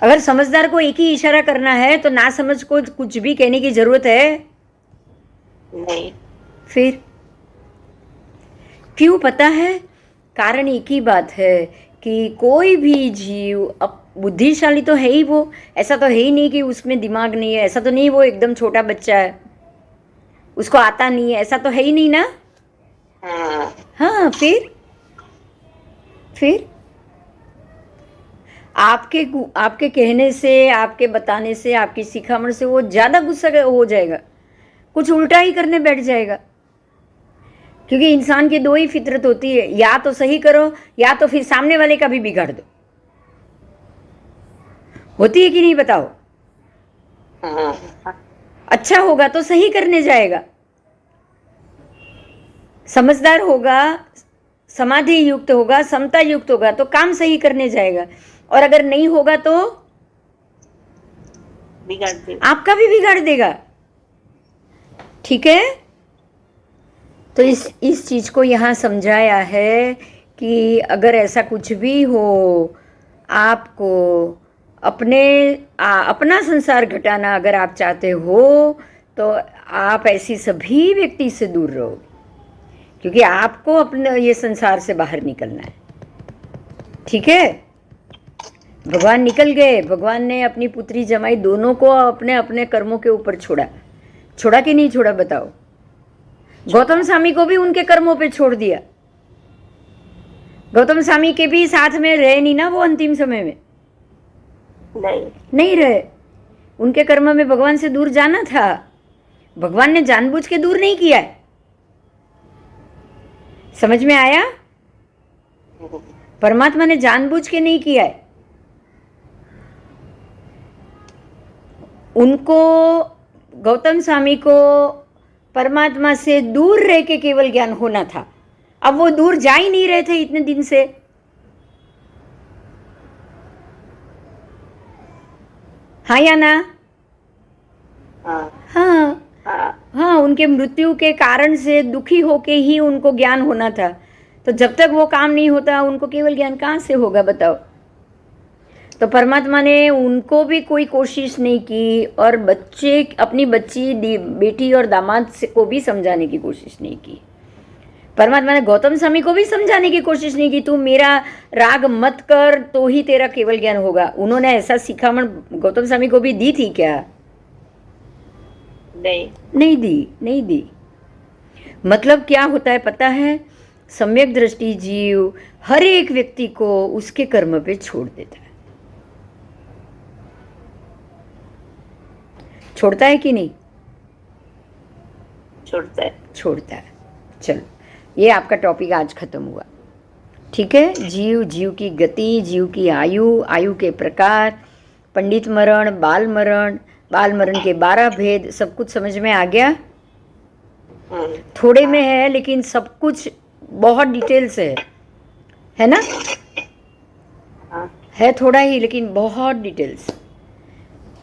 अगर समझदार को एक ही इशारा करना है तो ना समझ को कुछ भी कहने की जरूरत है? नहीं। फिर क्यों? पता है, कारण एक ही बात है कि कोई भी जीव अब बुद्धिशाली तो है ही वो। ऐसा तो है ही नहीं कि उसमें दिमाग नहीं है। ऐसा तो नहीं वो एकदम छोटा बच्चा है, उसको आता नहीं है। ऐसा तो है ही नहीं ना। हाँ। फिर आपके कहने से, आपके बताने से, आपकी सिखामण से वो ज्यादा गुस्सा हो जाएगा, कुछ उल्टा ही करने बैठ जाएगा। क्योंकि इंसान की दो ही फितरत होती है, या तो सही करो या तो फिर सामने वाले का भी बिगाड़ दो। होती है कि नहीं बताओ? अच्छा होगा तो सही करने जाएगा, समझदार होगा, समाधि युक्त होगा, समता युक्त होगा तो काम सही करने जाएगा। और अगर नहीं होगा तो बिगाड़ देगा, आपका भी बिगाड़ देगा। ठीक है? तो इस चीज को यहाँ समझाया है कि अगर ऐसा कुछ भी हो, आपको अपना संसार घटाना अगर आप चाहते हो तो आप ऐसी सभी व्यक्ति से दूर रहो, क्योंकि आपको अपने ये संसार से बाहर निकलना है। ठीक है? भगवान निकल गए। भगवान ने अपनी पुत्री जमाई दोनों को अपने अपने कर्मों के ऊपर छोड़ा कि नहीं छोड़ा? बताओ। गौतम स्वामी को भी उनके कर्मों पे छोड़ दिया। गौतम स्वामी के भी साथ में रहे नहीं ना वो अंतिम समय में? नहीं रहे। उनके कर्म में भगवान से दूर जाना था। भगवान ने जानबूझ के दूर नहीं किया है। समझ में आया? परमात्मा ने जानबूझ के नहीं किया है। उनको, गौतम स्वामी को परमात्मा से दूर रह के केवल ज्ञान होना था। अब वो दूर जा ही नहीं रहे थे इतने दिन से। हाँ या ना? हाँ। उनके मृत्यु के कारण से दुखी होके ही उनको ज्ञान होना था। तो जब तक वो काम नहीं होता उनको केवल ज्ञान कहाँ से होगा बताओ? तो परमात्मा ने उनको भी कोई कोशिश नहीं की, और अपनी बेटी और दामाद को भी समझाने की कोशिश नहीं की। परमात्मा ने गौतम स्वामी को भी समझाने की कोशिश नहीं की, तू मेरा राग मत कर तो ही तेरा केवल ज्ञान होगा। उन्होंने ऐसा सिखामण गौतम स्वामी को भी दी थी क्या? नहीं दी। मतलब क्या होता है पता है? सम्यक दृष्टि जीव हर एक व्यक्ति को उसके कर्म पे छोड़ देता है। छोड़ता है कि नहीं? छोड़ता है। छोड़ता है। चलो, ये आपका टॉपिक आज खत्म हुआ। ठीक है, जीव, जीव की गति, जीव की आयु, आयु के प्रकार, पंडित मरण, बाल मरण के 12 भेद, सब कुछ समझ में आ गया? थोड़े में है लेकिन सब कुछ बहुत डिटेल से है ना? है थोड़ा ही लेकिन बहुत डिटेल्स।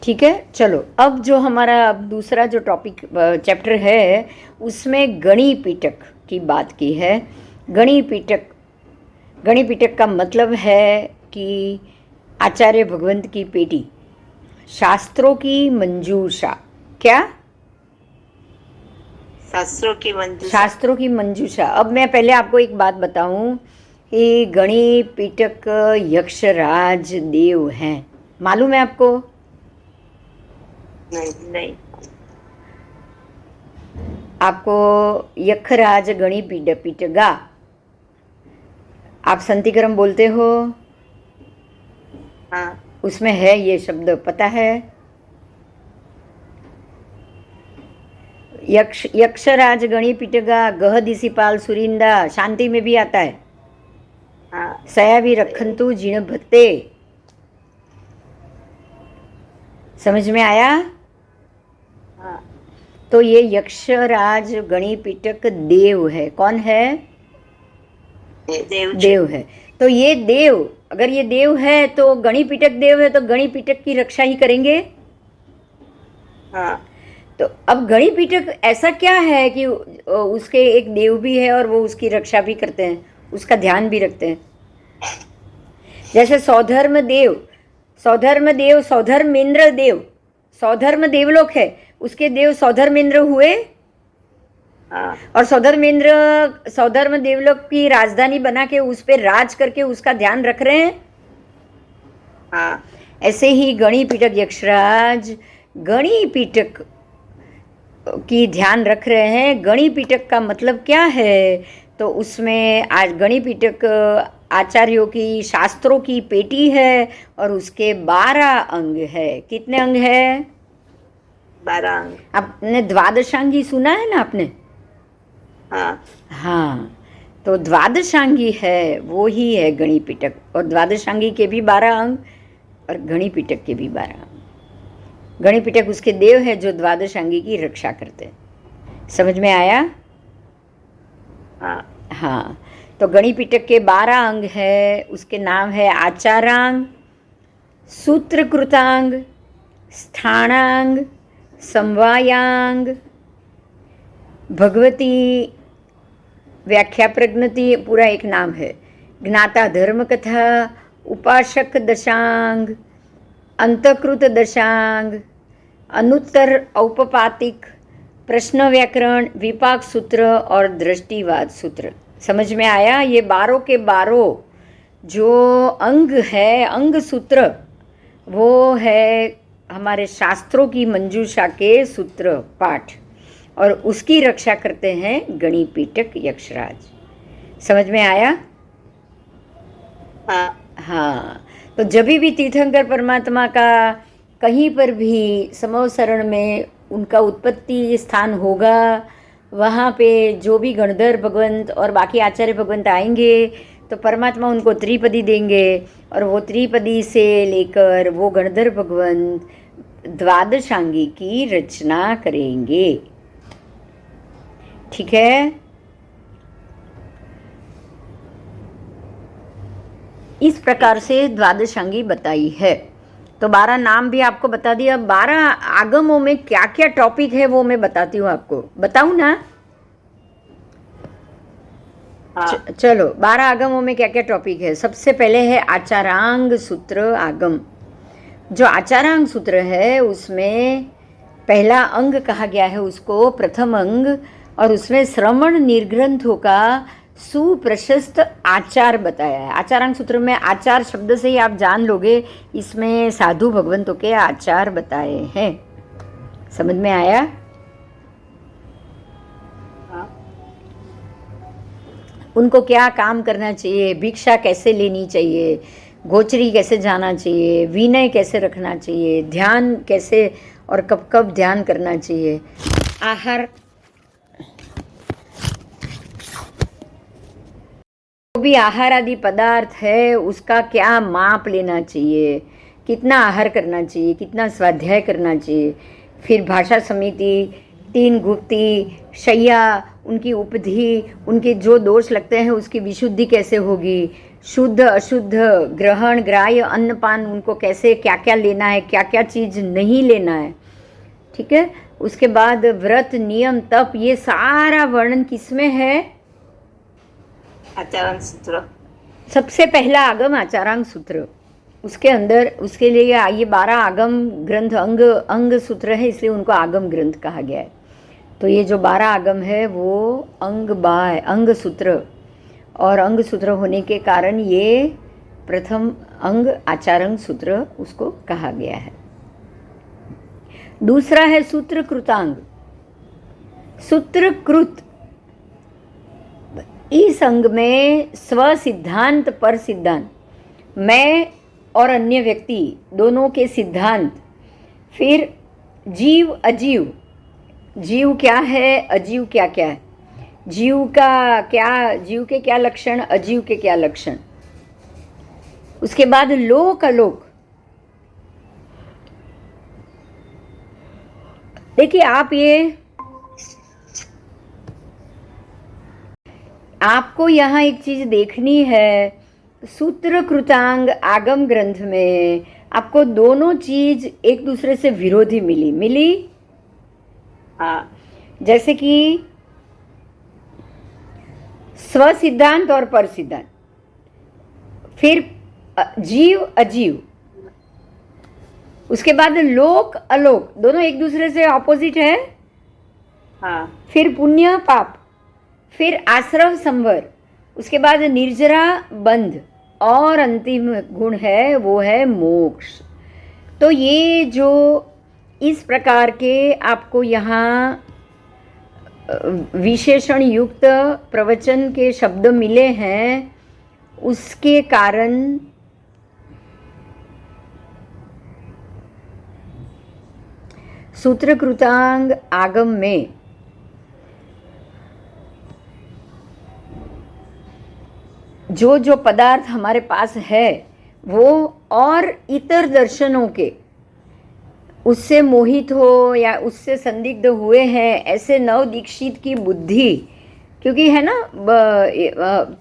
ठीक है, चलो अब जो हमारा अब दूसरा जो टॉपिक चैप्टर है उसमें गणिपीठक की बात की है। गणिपीठक का मतलब है कि आचार्य भगवंत की पेटी, शास्त्रों की मंजूषा। क्या? शास्त्रों की मंजूषा। अब मैं पहले आपको एक बात बताऊं कि गणिपीठक यक्षराज देव हैं, मालूम है आपको? नहीं। आपको यक्षराज गणिपीठगा, आप संतिक्रम बोलते हो? हाँ। उसमें है ये शब्द, पता है? यक्षराज गणिपीठगा, गह दिसिपाल सुरिंदा, शांति में भी आता है। हाँ। सयावी रखंतु जीण भत्ते। समझ में आया? हाँ। तो ये यक्षराज गणिपीठक देव है। कौन है? देव है। तो ये देव, अगर ये देव है तो गणिपीठक देव है तो गणिपीठक की रक्षा ही करेंगे। हाँ। तो अब गणिपीठक ऐसा क्या है कि उसके एक देव भी है और वो उसकी रक्षा भी करते हैं, उसका ध्यान भी रखते हैं। जैसे सौधर्म देवलोक है, उसके देव सौधर्मेंद्र हुए। हाँ। और सौधर्म देवलोक की राजधानी बना के उस पर राज करके उसका ध्यान रख रहे हैं। हाँ। ऐसे ही गणिपीठक यक्षराज गणिपीठक की ध्यान रख रहे हैं। गणिपीठक का मतलब क्या है? तो उसमें आज गणिपीठक आचार्यों की, शास्त्रों की पेटी है और उसके 12 अंग है। कितने अंग है? 12 अंग। आपने द्वादशांगी सुना है ना आपने? हाँ, तो द्वादशांगी है, वो ही है गणिपीठक। और द्वादशांगी के भी 12 अंग और गणिपीठक के भी 12 अंग। गणिपीठक उसके देव है जो द्वादशांगी की रक्षा करते हैं। समझ में आया? हाँ, तो गणिपीठक के 12 अंग है। उसके नाम है आचारांग, सूत्रकृतांग, स्थानांग, समवायांग, भगवती व्याख्या प्रज्ञति, पूरा एक नाम है। ज्ञाता धर्म कथा, उपासक दशांग, अंतकृत दशांग, अनुत्तर औपपातिक, प्रश्न व्याकरण, विपाक सूत्र और दृष्टिवाद सूत्र। समझ में आया? ये 12 के 12 जो अंग है, अंग सूत्र, वो है हमारे शास्त्रों की मंजूषा के सूत्र पाठ, और उसकी रक्षा करते हैं गणिपीठक यक्षराज। समझ में आया? हाँ, तो जब भी तीर्थंकर परमात्मा का कहीं पर भी समवसरण में उनका उत्पत्ति स्थान होगा, वहाँ पे जो भी गणधर भगवंत और बाकी आचार्य भगवंत आएंगे तो परमात्मा उनको त्रिपदी देंगे, और वो त्रिपदी से लेकर वो गणधर भगवंत द्वादशांगी की रचना करेंगे। ठीक है? इस प्रकार से द्वादशांगी बताई है। तो 12 नाम भी आपको बता दिया। 12 आगमों में क्या क्या टॉपिक है वो मैं बताती हूँ आपको। बताऊँ ना? चलो, 12 आगमों में क्या क्या टॉपिक है। सबसे पहले है आचारांग सूत्र आगम। जो आचारांग सूत्र है उसमें पहला अंग कहा गया है उसको, प्रथम अंग, और उसमें श्रवण निर्ग्रंथों का सुप्रशस्त आचार बताया है। आचारांग सूत्र में आचार शब्द से ही आप जान लोगे, इसमें साधु भगवंतों के आचार बताए हैं। समझ में आया? उनको क्या काम करना चाहिए, भिक्षा कैसे लेनी चाहिए, गोचरी कैसे जाना चाहिए, विनय कैसे रखना चाहिए, ध्यान कैसे और कब कब ध्यान करना चाहिए, आहार, जो भी आहार आदि पदार्थ है उसका क्या माप लेना चाहिए, कितना आहार करना चाहिए, कितना स्वाध्याय करना चाहिए, फिर भाषा समिति, 3 गुप्ती, शैया, उनकी उपधि, उनके जो दोष लगते हैं उसकी विशुद्धि कैसे होगी, शुद्ध अशुद्ध, ग्रहण ग्राह्य अन्नपान, उनको कैसे क्या क्या लेना है, क्या क्या चीज़ नहीं लेना है, ठीक है। उसके बाद व्रत, नियम, तप, ये सारा वर्णन किसमें है? आचरण सूत्र। सबसे पहला आगम आचारांग सूत्र, उसके अंदर उसके लिए ये 12 आगम ग्रंथ अंग सूत्र है, इसलिए उनको आगम ग्रंथ कहा गया है। तो ये जो 12 आगम है वो अंग सूत्र, और अंग सूत्र होने के कारण ये प्रथम अंग आचारंग सूत्र उसको कहा गया है। दूसरा है सूत्र कृतांग। सूत्रकृत, इस अंग में स्व सिद्धांत पर सिद्धांत, मैं और अन्य व्यक्ति दोनों के सिद्धांत, फिर जीव अजीव, जीव क्या है, अजीव क्या क्या है, जीव के क्या लक्षण, अजीव के क्या लक्षण, उसके बाद लोक अलोक। देखिए आपको यहाँ एक चीज देखनी है, सूत्र कृतांग आगम ग्रंथ में आपको दोनों चीज एक दूसरे से विरोधी मिली। हाँ, जैसे कि स्व सिद्धांत और पर सिद्धांत, फिर जीव अजीव, उसके बाद लोक अलोक, दोनों एक दूसरे से ऑपोजिट है। हाँ, फिर पुण्य पाप, फिर आश्रव संवर, उसके बाद निर्जरा बंध, और अंतिम गुण है वो है मोक्ष। तो ये जो इस प्रकार के आपको यहाँ विशेषण युक्त प्रवचन के शब्द मिले हैं, उसके कारण सूत्रकृतांग आगम में जो जो पदार्थ हमारे पास है वो और इतर दर्शनों के उससे मोहित हो या उससे संदिग्ध हुए हैं ऐसे नव दीक्षित की बुद्धि, क्योंकि है ना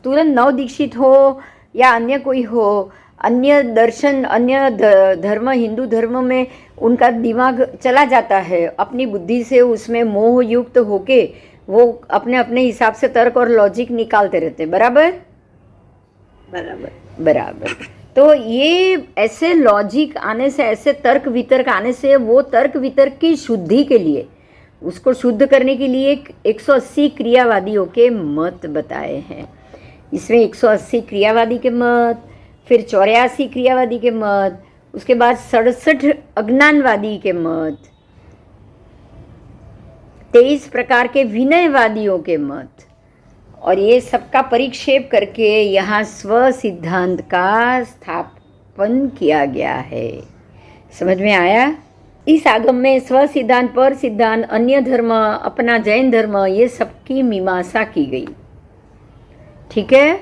तुरंत नव दीक्षित हो या अन्य कोई हो, अन्य दर्शन, अन्य धर्म, हिंदू धर्म में उनका दिमाग चला जाता है, अपनी बुद्धि से उसमें मोह युक्त होके वो अपने अपने हिसाब से तर्क और लॉजिक निकालते रहते, बराबर। तो ये ऐसे लॉजिक आने से, ऐसे तर्क वितर्क आने से, वो तर्क वितर्क की शुद्धि के लिए, उसको शुद्ध करने के लिए 180 क्रियावादियों के मत बताए हैं। इसमें 180 क्रियावादी के मत, फिर 84 क्रियावादी के मत, उसके बाद 67 अज्ञानवादी के मत, 23 प्रकार के विनयवादियों के मत, और ये सबका परिक्षेप करके यहाँ स्व सिद्धांत का स्थापन किया गया है। समझ में आया? इस आगम में स्व सिद्धांत, पर सिद्धांत, अन्य धर्म, अपना जैन धर्म, ये सबकी मीमांसा की गई। ठीक है,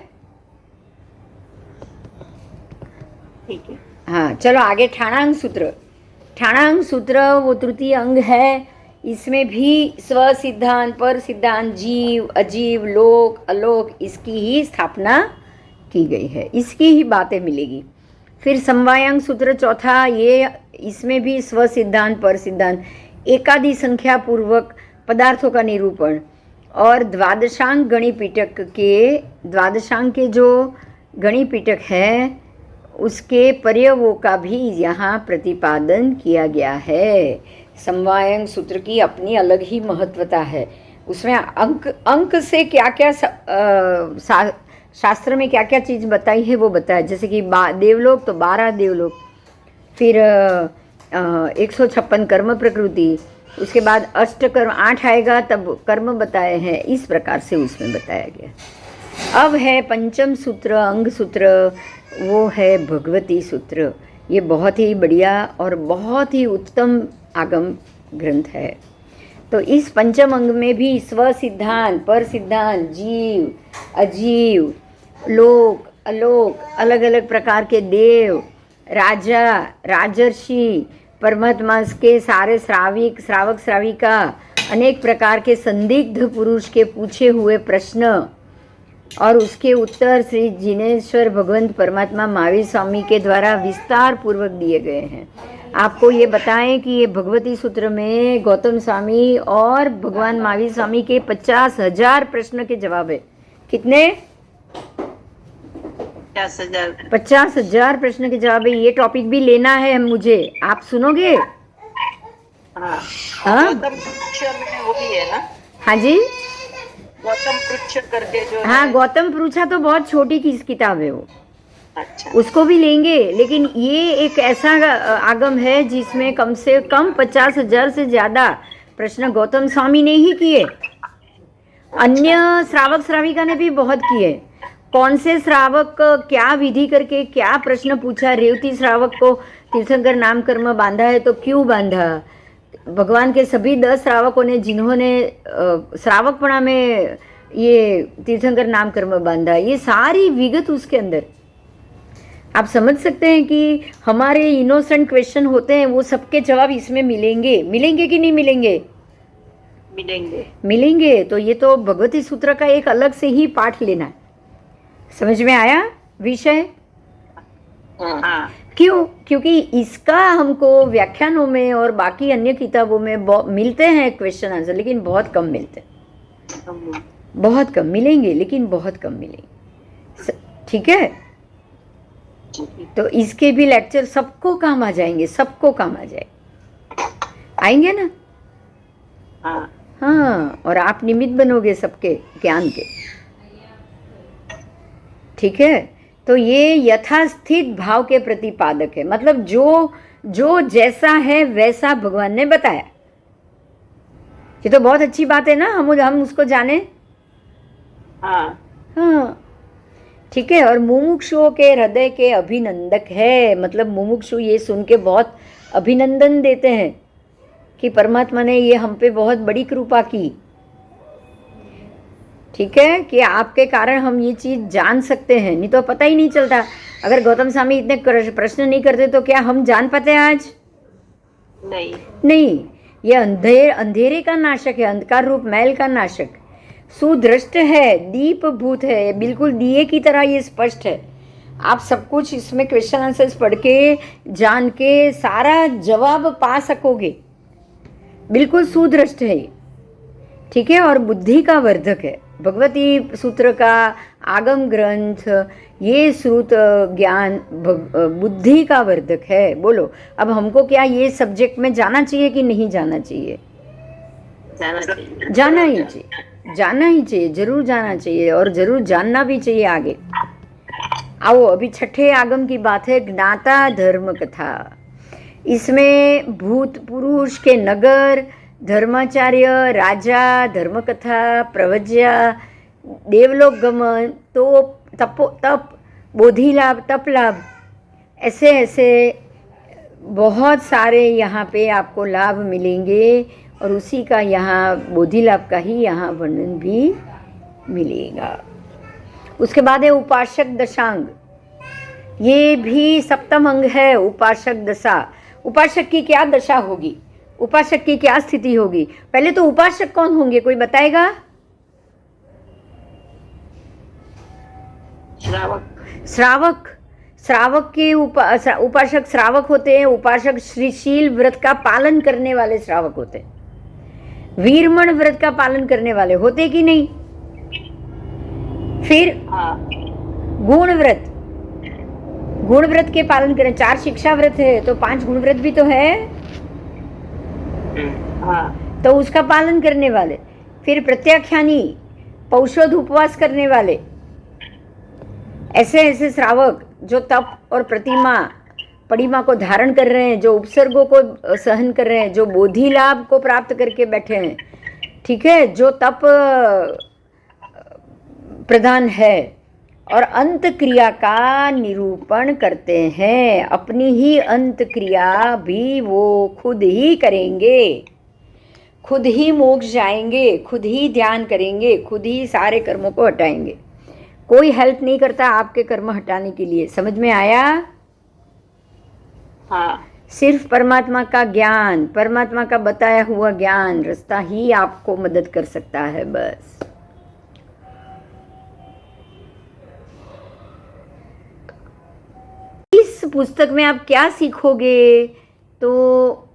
ठीक है। हाँ, चलो आगे ठाणांग सूत्र। ठाणांग सूत्र वो तृतीय अंग है, इसमें भी स्व सिद्धांत, पर सिद्धांत, जीव अजीव, लोक अलोक, इसकी ही स्थापना की गई है, इसकी ही बातें मिलेगी। फिर समवायांग सूत्र चौथा, ये इसमें भी स्व सिद्धांत, पर सिद्धांत, एकादि संख्या पूर्वक पदार्थों का निरूपण, और द्वादशांग गणिपीठक के, द्वादशांग के जो गणिपीठक है उसके पर्यवों का भी यहाँ प्रतिपादन किया गया है। समवायंग सूत्र की अपनी अलग ही महत्वता है, उसमें अंक से क्या क्या शास्त्र में क्या क्या चीज़ बताई है वो बताया। जैसे कि देवलोक तो 12 देवलोक, फिर 156 कर्म प्रकृति, उसके बाद अष्टकर्म 8 आएगा तब कर्म बताए हैं, इस प्रकार से उसमें बताया गया। अब है पंचम सूत्र, अंग सूत्र, वो है भगवती सूत्र। ये बहुत ही बढ़िया और बहुत ही उत्तम आगम ग्रंथ है। तो इस पंचम अंग में भी स्व सिद्धांत, पर सिद्धांत, जीव, अजीव, लोक, अलोक, अलग अलग प्रकार के देव, राजा, राजर्षि, परमात्मा के सारे श्रावक श्राविका, अनेक प्रकार के संदिग्ध पुरुष के पूछे हुए प्रश्न और उसके उत्तर श्री जिनेश्वर भगवंत परमात्मा महावीर स्वामी के द्वारा विस्तार पूर्वक दिए गए हैं। आपको ये बताएं कि ये भगवती सूत्र में गौतम स्वामी और भगवान महावीर स्वामी के 50,000 प्रश्न के जवाब है। कितने? 50,000। 50,000 प्रश्न के जवाब है। ये टॉपिक भी लेना है मुझे, आप सुनोगे? हाँ, हाँ? गौतम पृच्छ में वो भी है ना? हाँ जी, गौतम पृच्छ करके जो हाँ, है। गौतम पृच्छा तो बहुत छोटी की किताब है वो, अच्छा, उसको भी लेंगे। लेकिन ये एक ऐसा आगम है जिसमें कम से कम 50,000 से ज्यादा प्रश्न गौतम स्वामी ने ही किए। अन्य श्रावक श्राविका ने भी बहुत किए। कौन से श्रावक क्या विधि करके क्या प्रश्न पूछा, रेवती श्रावक को तीर्थंकर नाम कर्म बांधा है तो क्यों बांधा, भगवान के सभी 10 श्रावकों ने जिन्होंने श्रावकपणा में ये तीर्थंकर नाम कर्म बांधा, ये सारी विगत उसके अंदर। आप समझ सकते हैं कि हमारे इनोसेंट क्वेश्चन होते हैं, वो सबके जवाब इसमें मिलेंगे। मिलेंगे कि नहीं मिलेंगे? मिलेंगे। मिलेंगे। तो ये तो भगवती सूत्र का एक अलग से ही पाठ लेना है। समझ में आया विषय? हाँ, क्यों? क्योंकि इसका हमको व्याख्यानों में और बाकी अन्य किताबों में मिलते हैं क्वेश्चन आंसर, लेकिन बहुत कम मिलते हैं। बहुत कम मिलेंगे, लेकिन बहुत कम मिलेंगे। ठीक है? तो इसके भी लेक्चर सबको काम आ जाएंगे, सबको काम आ जाएंगे, आएंगे ना? हाँ, हाँ, और आप निमित्त बनोगे सबके ज्ञान के। ठीक है? तो ये यथास्थित भाव के प्रतिपादक है, मतलब जो जैसा है वैसा भगवान ने बताया। ये तो बहुत अच्छी बात है ना, हम उसको जाने। हाँ, हाँ, ठीक है। और मुमुक्षुओं के हृदय के अभिनंदक है, मतलब मुमुक्षु ये सुन के बहुत अभिनंदन देते हैं कि परमात्मा ने ये हम पे बहुत बड़ी कृपा की। ठीक है, कि आपके कारण हम ये चीज़ जान सकते हैं, नहीं तो पता ही नहीं चलता। अगर गौतम स्वामी इतने प्रश्न नहीं करते तो क्या हम जान पाते आज? नहीं। ये अंधेरे का नाशक है, अंधकार रूप मैल का नाशक, सुदृष्ट है, दीप भूत है, बिल्कुल दिए की तरह ये स्पष्ट है। आप सब कुछ इसमें क्वेश्चन आंसर्स पढ़ के जान के सारा जवाब पा सकोगे। बिल्कुल सुदृष्ट है ये। ठीक है? और बुद्धि का वर्धक है। भगवती सूत्र का आगम ग्रंथ ये श्रुत ज्ञान बुद्धि का वर्धक है। बोलो, अब हमको क्या ये सब्जेक्ट में जाना चाहिए कि नहीं जाना चाहिए? जाना ही चाहिए, जरूर जाना चाहिए, और जरूर जानना भी चाहिए आगे। आओ, अभी छठे आगम की बात है, ज्ञाता धर्म कथा। इसमें भूत पुरुष के नगर, धर्माचार्य, राजा, धर्मकथा, प्रवज्या, देवलोक गमन, तो तप, बोधि लाभ, तप लाभ, ऐसे बहुत सारे यहाँ पे आपको लाभ मिलेंगे। और उसी का यहाँ बोधि लाभ का ही यहाँ वर्णन भी मिलेगा। उसके बाद है उपासक दशांग। ये भी सप्तम अंग है, उपासक दशा। उपासक की क्या दशा होगी, उपासक की क्या स्थिति होगी? पहले तो उपासक कौन होंगे, कोई बताएगा? श्रावक के उपासक श्रावक होते हैं। उपासक श्रीशील व्रत का पालन करने वाले श्रावक होते हैं, वीरमण व्रत का पालन करने वाले होते कि नहीं? फिर गुण व्रत के पालन करें। 4 शिक्षा व्रत है तो 5 गुण व्रत भी तो है। तो उसका पालन करने वाले। फिर प्रत्याख्यानी, पौषोध उपवास करने वाले, ऐसे श्रावक जो तप और पडिमा को धारण कर रहे हैं, जो उपसर्गों को सहन कर रहे हैं, जो बोधि लाभ को प्राप्त करके बैठे हैं। ठीक है? जो तप प्रधान है और अंत क्रिया का निरूपण करते हैं। अपनी ही अंत क्रिया भी वो खुद ही करेंगे, खुद ही मोक्ष जाएंगे, खुद ही ध्यान करेंगे, खुद ही सारे कर्मों को हटाएंगे। कोई हेल्प नहीं करता आपके कर्म हटाने के लिए। समझ में आया? हाँ। सिर्फ परमात्मा का ज्ञान, परमात्मा का बताया हुआ ज्ञान, रास्ता ही आपको मदद कर सकता है। बस इस पुस्तक में आप क्या सीखोगे? तो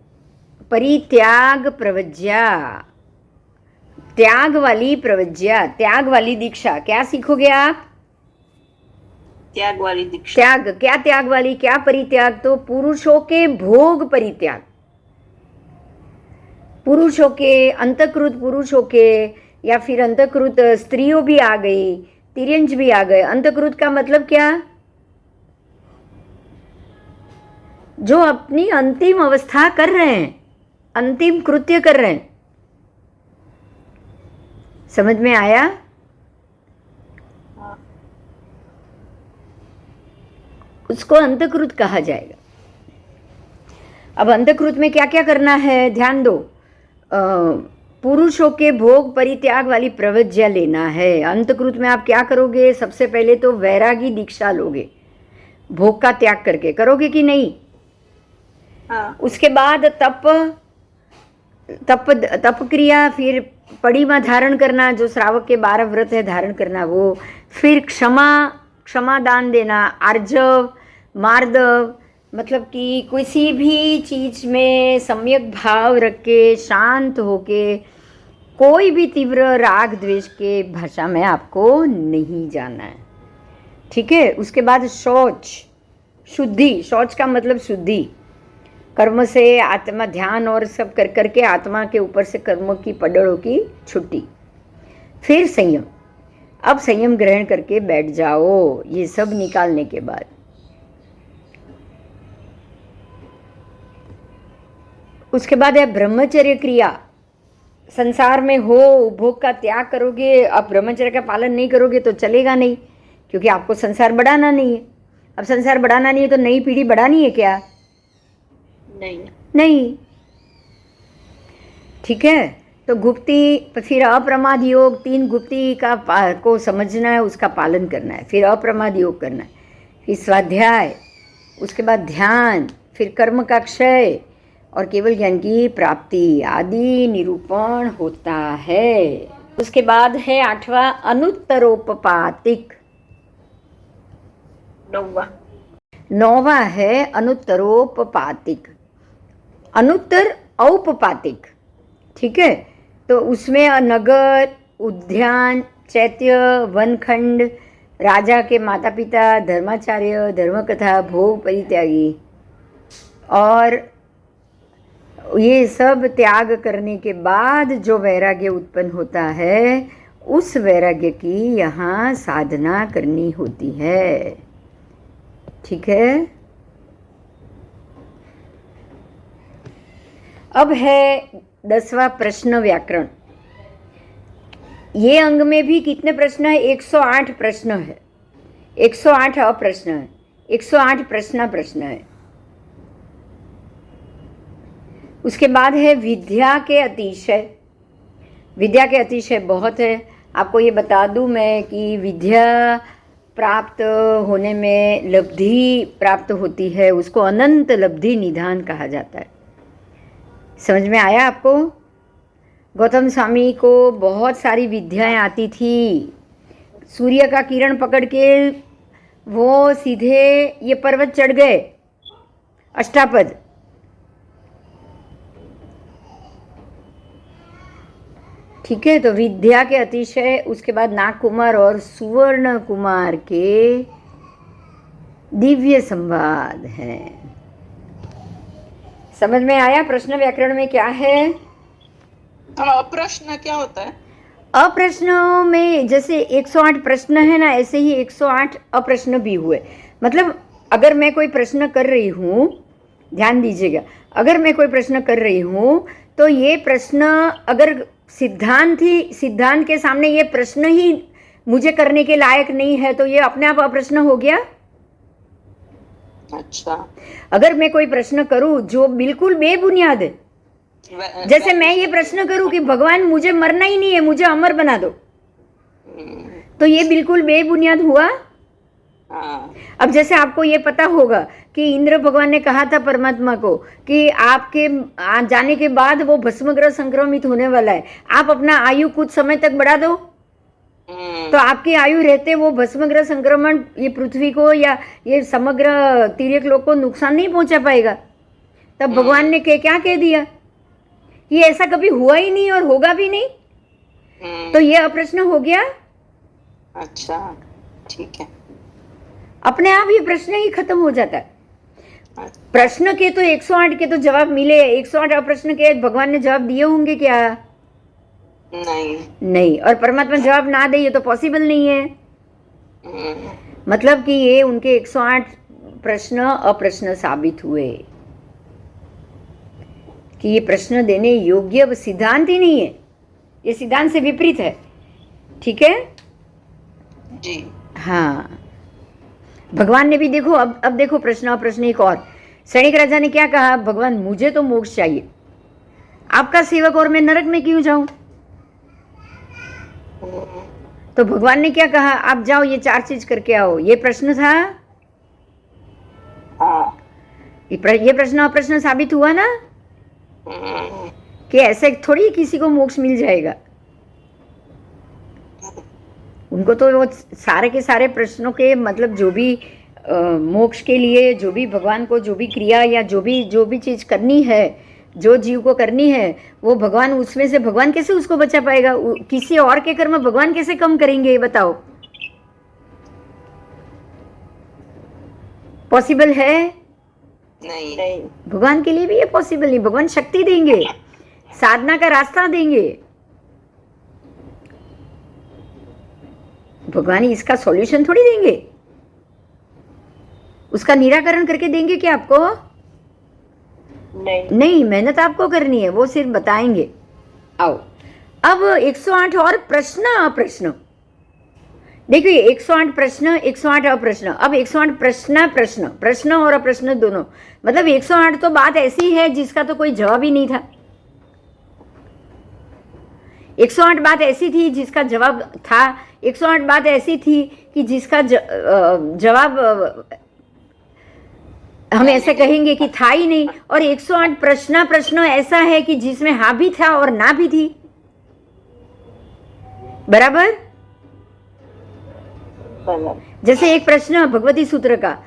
परित्याग प्रवज्या, त्याग वाली प्रवज्या, त्याग वाली दीक्षा। क्या सीखोगे आप? त्याग वाली दीक्षा। त्याग, क्या त्याग वाली, क्या परित्याग? तो पुरुषों के भोग परित्याग, पुरुषों के, अंतकृत पुरुषों के, या फिर अंतकृत स्त्रियों भी आ गई, तिर्यंज भी आ गए। अंतकृत का मतलब क्या? जो अपनी अंतिम अवस्था कर रहे हैं, अंतिम कृत्य कर रहे हैं। समझ में आया? उसको अंतकृत कहा जाएगा। अब अंतकृत में क्या क्या करना है, ध्यान दो। पुरुषों के भोग परित्याग वाली प्रवज्या लेना है। अंतकृत में आप क्या करोगे? सबसे पहले तो वैरागी दीक्षा लोगे, भोग का त्याग करके। करोगे कि नहीं? हाँ। उसके बाद तप क्रिया, फिर पड़ीमा धारण करना, जो श्रावक के 12 व्रत है धारण करना वो, फिर क्षमा दान देना, आर्जव, मार्दव, मतलब कि किसी भी चीज में सम्यक भाव रख के, शांत होके, कोई भी तीव्र राग द्वेष के भाषा में आपको नहीं जाना है। ठीक है? उसके बाद शौच, शुद्धि। शौच का मतलब शुद्धि, कर्म से आत्मा, ध्यान और सब कर करके आत्मा के ऊपर से कर्म की पड़ों की छुट्टी। फिर संयम। अब संयम ग्रहण करके बैठ जाओ, ये सब निकालने के बाद। उसके बाद है ब्रह्मचर्य क्रिया। संसार में हो, भोग का त्याग करोगे, अब ब्रह्मचर्य का पालन नहीं करोगे तो चलेगा नहीं, क्योंकि आपको संसार बढ़ाना नहीं है। अब संसार बढ़ाना नहीं है तो नई पीढ़ी बढ़ानी है क्या? नहीं। ठीक है? तो गुप्ती, फिर अप्रमाद योग, 3 गुप्ती का को समझना है, उसका पालन करना है। फिर अप्रमाद योग करना है, फिर स्वाध्याय, उसके बाद ध्यान, फिर कर्म का क्षय और केवल ज्ञान की प्राप्ति आदि निरूपण होता है। उसके बाद है 8वां अनुत्तरोपपातिक। 9वां है अनुत्तरोपपातिक, अनुत्तर औपपातिक। ठीक है? तो उसमें नगर, उद्यान, चैत्य, वनखंड, राजा के माता पिता, धर्माचार्य, धर्मकथा, भोग परित्यागी, और ये सब त्याग करने के बाद जो वैराग्य उत्पन्न होता है, उस वैराग्य की यहाँ साधना करनी होती है। ठीक है? अब है 10वां प्रश्न व्याकरण। ये अंग में भी कितने प्रश्न है? 108 प्रश्न है, 108 अप्रश्न है, 108 प्रश्न है। उसके बाद है विद्या के अतिशय। विद्या के अतिशय बहुत है। आपको ये बता दूं मैं कि विद्या प्राप्त होने में लब्धि प्राप्त होती है, उसको अनंत लब्धि निधान कहा जाता है। समझ में आया आपको? गौतम स्वामी को बहुत सारी विद्याएं आती थी। सूर्य का किरण पकड़ के वो सीधे ये पर्वत चढ़ गए, अष्टापद। ठीक है? तो विद्या के अतिशय। उसके बाद नाग कुमार और सुवर्ण कुमार के दिव्य संवाद हैं। समझ में आया? प्रश्न व्याकरण में क्या है? अप्रश्न क्या होता है? अप्रश्नों में जैसे 108 प्रश्न है ना, ऐसे ही 108 अप्रश्न भी हुए। मतलब अगर मैं कोई प्रश्न कर रही हूँ, ध्यान दीजिएगा, अगर मैं कोई प्रश्न कर रही हूँ तो ये प्रश्न, अगर सिद्धांत के सामने ये प्रश्न ही मुझे करने के लायक नहीं है, तो ये अपने आप अप्रश्न हो गया। अच्छा, अगर मैं कोई प्रश्न करूं जो बिल्कुल बेबुनियाद है, जैसे मैं ये प्रश्न करूं कि भगवान मुझे मरना ही नहीं है, मुझे अमर बना दो, तो ये बिल्कुल बेबुनियाद हुआ। हाँ, अब जैसे आपको ये पता होगा कि इंद्र भगवान ने कहा था परमात्मा को कि आपके जाने के बाद वो भस्मग्रह संक्रमित होने वाला है, आप अपना आयु कुछ समय तक बढ़ा दो, तो आपकी आयु रहते वो भस्मग्रह संक्रमण ये पृथ्वी को या ये समग्र तिर्यक लोक को नुकसान नहीं पहुंचा पाएगा। तब भगवान ने क्या कह दिया, ये ऐसा कभी हुआ ही नहीं और होगा भी नहीं, तो ये अप्रश्न हो गया। अच्छा, ठीक है, अपने आप ये प्रश्न ही खत्म हो जाता है। प्रश्न के तो 108 के तो जवाब मिले, 108 अप्रश्न के भगवान ने जवाब दिए होंगे क्या? नहीं। और परमात्मा जवाब ना दे ये तो पॉसिबल नहीं है। मतलब कि ये उनके 108 प्रश्न अप्रश्न साबित हुए कि ये प्रश्न देने योग्य सिद्धांत ही नहीं है, ये सिद्धांत से विपरीत है। ठीक है जी। हाँ, भगवान ने भी देखो, अब देखो प्रश्न अप्रश्न एक और। सैनिक राजा ने क्या कहा, भगवान मुझे तो मोक्ष चाहिए, आपका सेवक और मैं नरक में क्यों जाऊं? तो भगवान ने क्या कहा, आप जाओ ये 4 चीज करके आओ। ये प्रश्न था, ये प्रश्न अप्रश्न साबित हुआ ना कि ऐसे थोड़ी किसी को मोक्ष मिल जाएगा। उनको तो वो सारे के सारे प्रश्नों के मतलब जो भी मोक्ष के लिए जो भी भगवान को जो भी क्रिया या जो भी चीज करनी है, जो जीव को करनी है, वो भगवान उसमें से भगवान कैसे उसको बचा पाएगा? किसी और के कर्म भगवान कैसे कम करेंगे, ये बताओ? पॉसिबल है? नहीं। भगवान के लिए भी ये पॉसिबल नहीं। भगवान शक्ति देंगे, साधना का रास्ता देंगे, भगवान इसका सॉल्यूशन थोड़ी देंगे, उसका निराकरण करके देंगे क्या आपको? नहीं, मेहनत आपको करनी है, वो सिर्फ बताएंगे। आओ अब 108 और प्रश्न अप्रश्न देखिए, 108 प्रश्न 108 अप्रश्न। अब 108 प्रश्न और अप्रश्न दोनों, मतलब 108 तो बात ऐसी है जिसका तो कोई जवाब ही नहीं था। 108 बात ऐसी थी जिसका जवाब था, 108 बात ऐसी थी कि जिसका जवाब हम ऐसे कहेंगे कि था ही नहीं, और 108 प्रश्न ऐसा है कि जिसमें हाँ भी था और ना भी थी। बराबर? जैसे एक प्रश्न भगवती सूत्र का,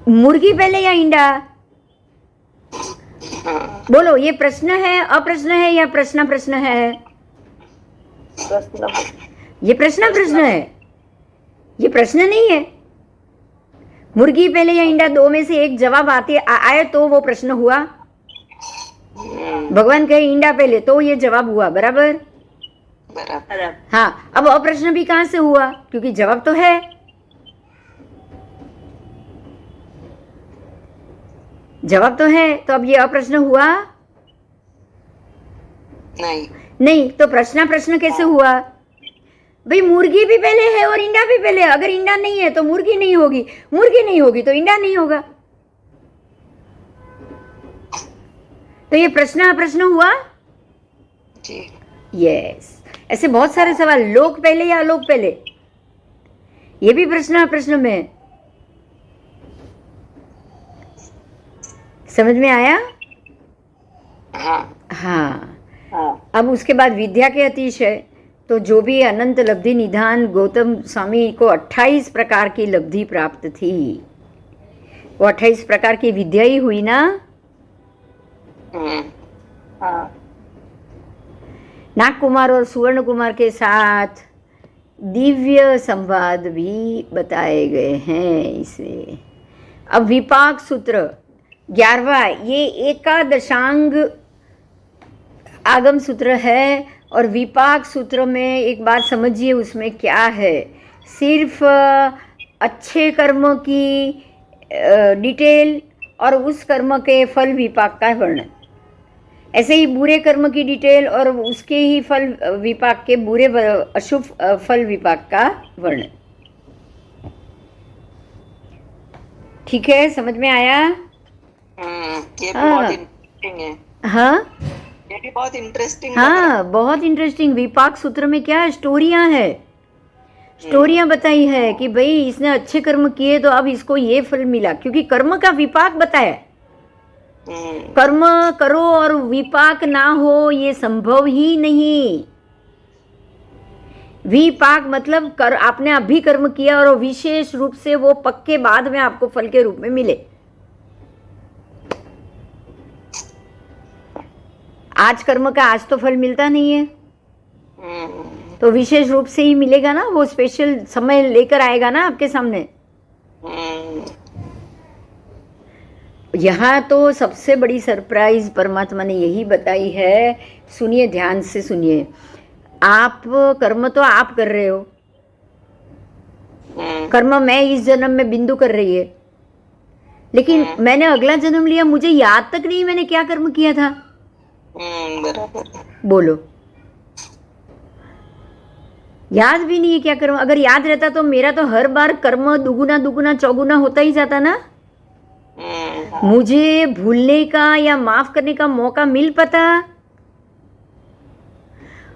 मुर्गी पहले या इंडा? बोलो, ये प्रश्न है, अप्रश्न है या प्रश्न है? ये प्रश्न है, ये प्रश्न नहीं है। मुर्गी पहले या इंडा, दो में से एक जवाब आए तो वो प्रश्न हुआ। भगवान कहे इंडा पहले तो ये जवाब हुआ। बराबर? हाँ, अब अप्रश्न भी कहां से हुआ, क्योंकि जवाब तो है। जवाब तो है, तो अब ये अप्रश्न हुआ? नहीं, तो प्रश्न कैसे हुआ? भाई मुर्गी भी पहले है और इंडा भी पहले है। अगर इंडा नहीं है तो मुर्गी नहीं होगी, मुर्गी नहीं होगी तो इंडा नहीं होगा। तो ये प्रश्न हुआ जी। यस, ऐसे बहुत सारे सवाल, लोक पहले या अलोक पहले, ये भी प्रश्न में है। समझ में आया? हाँ। अब उसके बाद विद्या के अतिशय, तो जो भी अनंत लब्धि निधान गौतम स्वामी को 28 प्रकार की लब्धि प्राप्त थी, वो 28 प्रकार की विद्या ही हुई ना। नाग कुमार और सुवर्ण कुमार के साथ दिव्य संवाद भी बताए गए हैं इसे। अब विपाक सूत्र 11वां, ये एकादशांग आगम सूत्र है, और विपाक सूत्र में एक बात समझिए, उसमें क्या है, सिर्फ अच्छे कर्मों की डिटेल और उस कर्म के फल विपाक का वर्णन, ऐसे ही बुरे कर्म की डिटेल और उसके ही फल विपाक के बुरे अशुभ फल विपाक का वर्णन। ठीक है, समझ में आया? ये भी हाँ। बहुत इंटरेस्टिंग है। हाँ ये भी बहुत इंटरेस्टिंग। हाँ, बहुत इंटरेस्टिंग। विपाक सूत्र में क्या है, स्टोरियां है, स्टोरियां बताई है कि भाई इसने अच्छे कर्म किए तो अब इसको ये फल मिला, क्योंकि कर्म का विपाक बताया। कर्म करो और विपाक ना हो ये संभव ही नहीं। विपाक मतलब कर आपने अभी कर्म किया और विशेष रूप से वो पक्के बाद में आपको फल के रूप में मिले। आज कर्म का आज तो फल मिलता नहीं है, तो विशेष रूप से ही मिलेगा ना, वो स्पेशल समय लेकर आएगा ना आपके सामने। यहाँ तो सबसे बड़ी सरप्राइज परमात्मा ने यही बताई है। सुनिए, ध्यान से सुनिए। आप कर्म तो आप कर रहे हो, कर्म मैं इस जन्म में बिंदु कर रही है, लेकिन मैंने अगला जन्म लिया, मुझे याद तक नहीं मैंने क्या कर्म किया था। बराबर। बोलो, याद भी नहीं है क्या कर्म। अगर याद रहता तो मेरा तो हर बार कर्म दुगुना दुगुना चौगुना होता ही जाता ना। मुझे भूलने का या माफ करने का मौका मिल पाता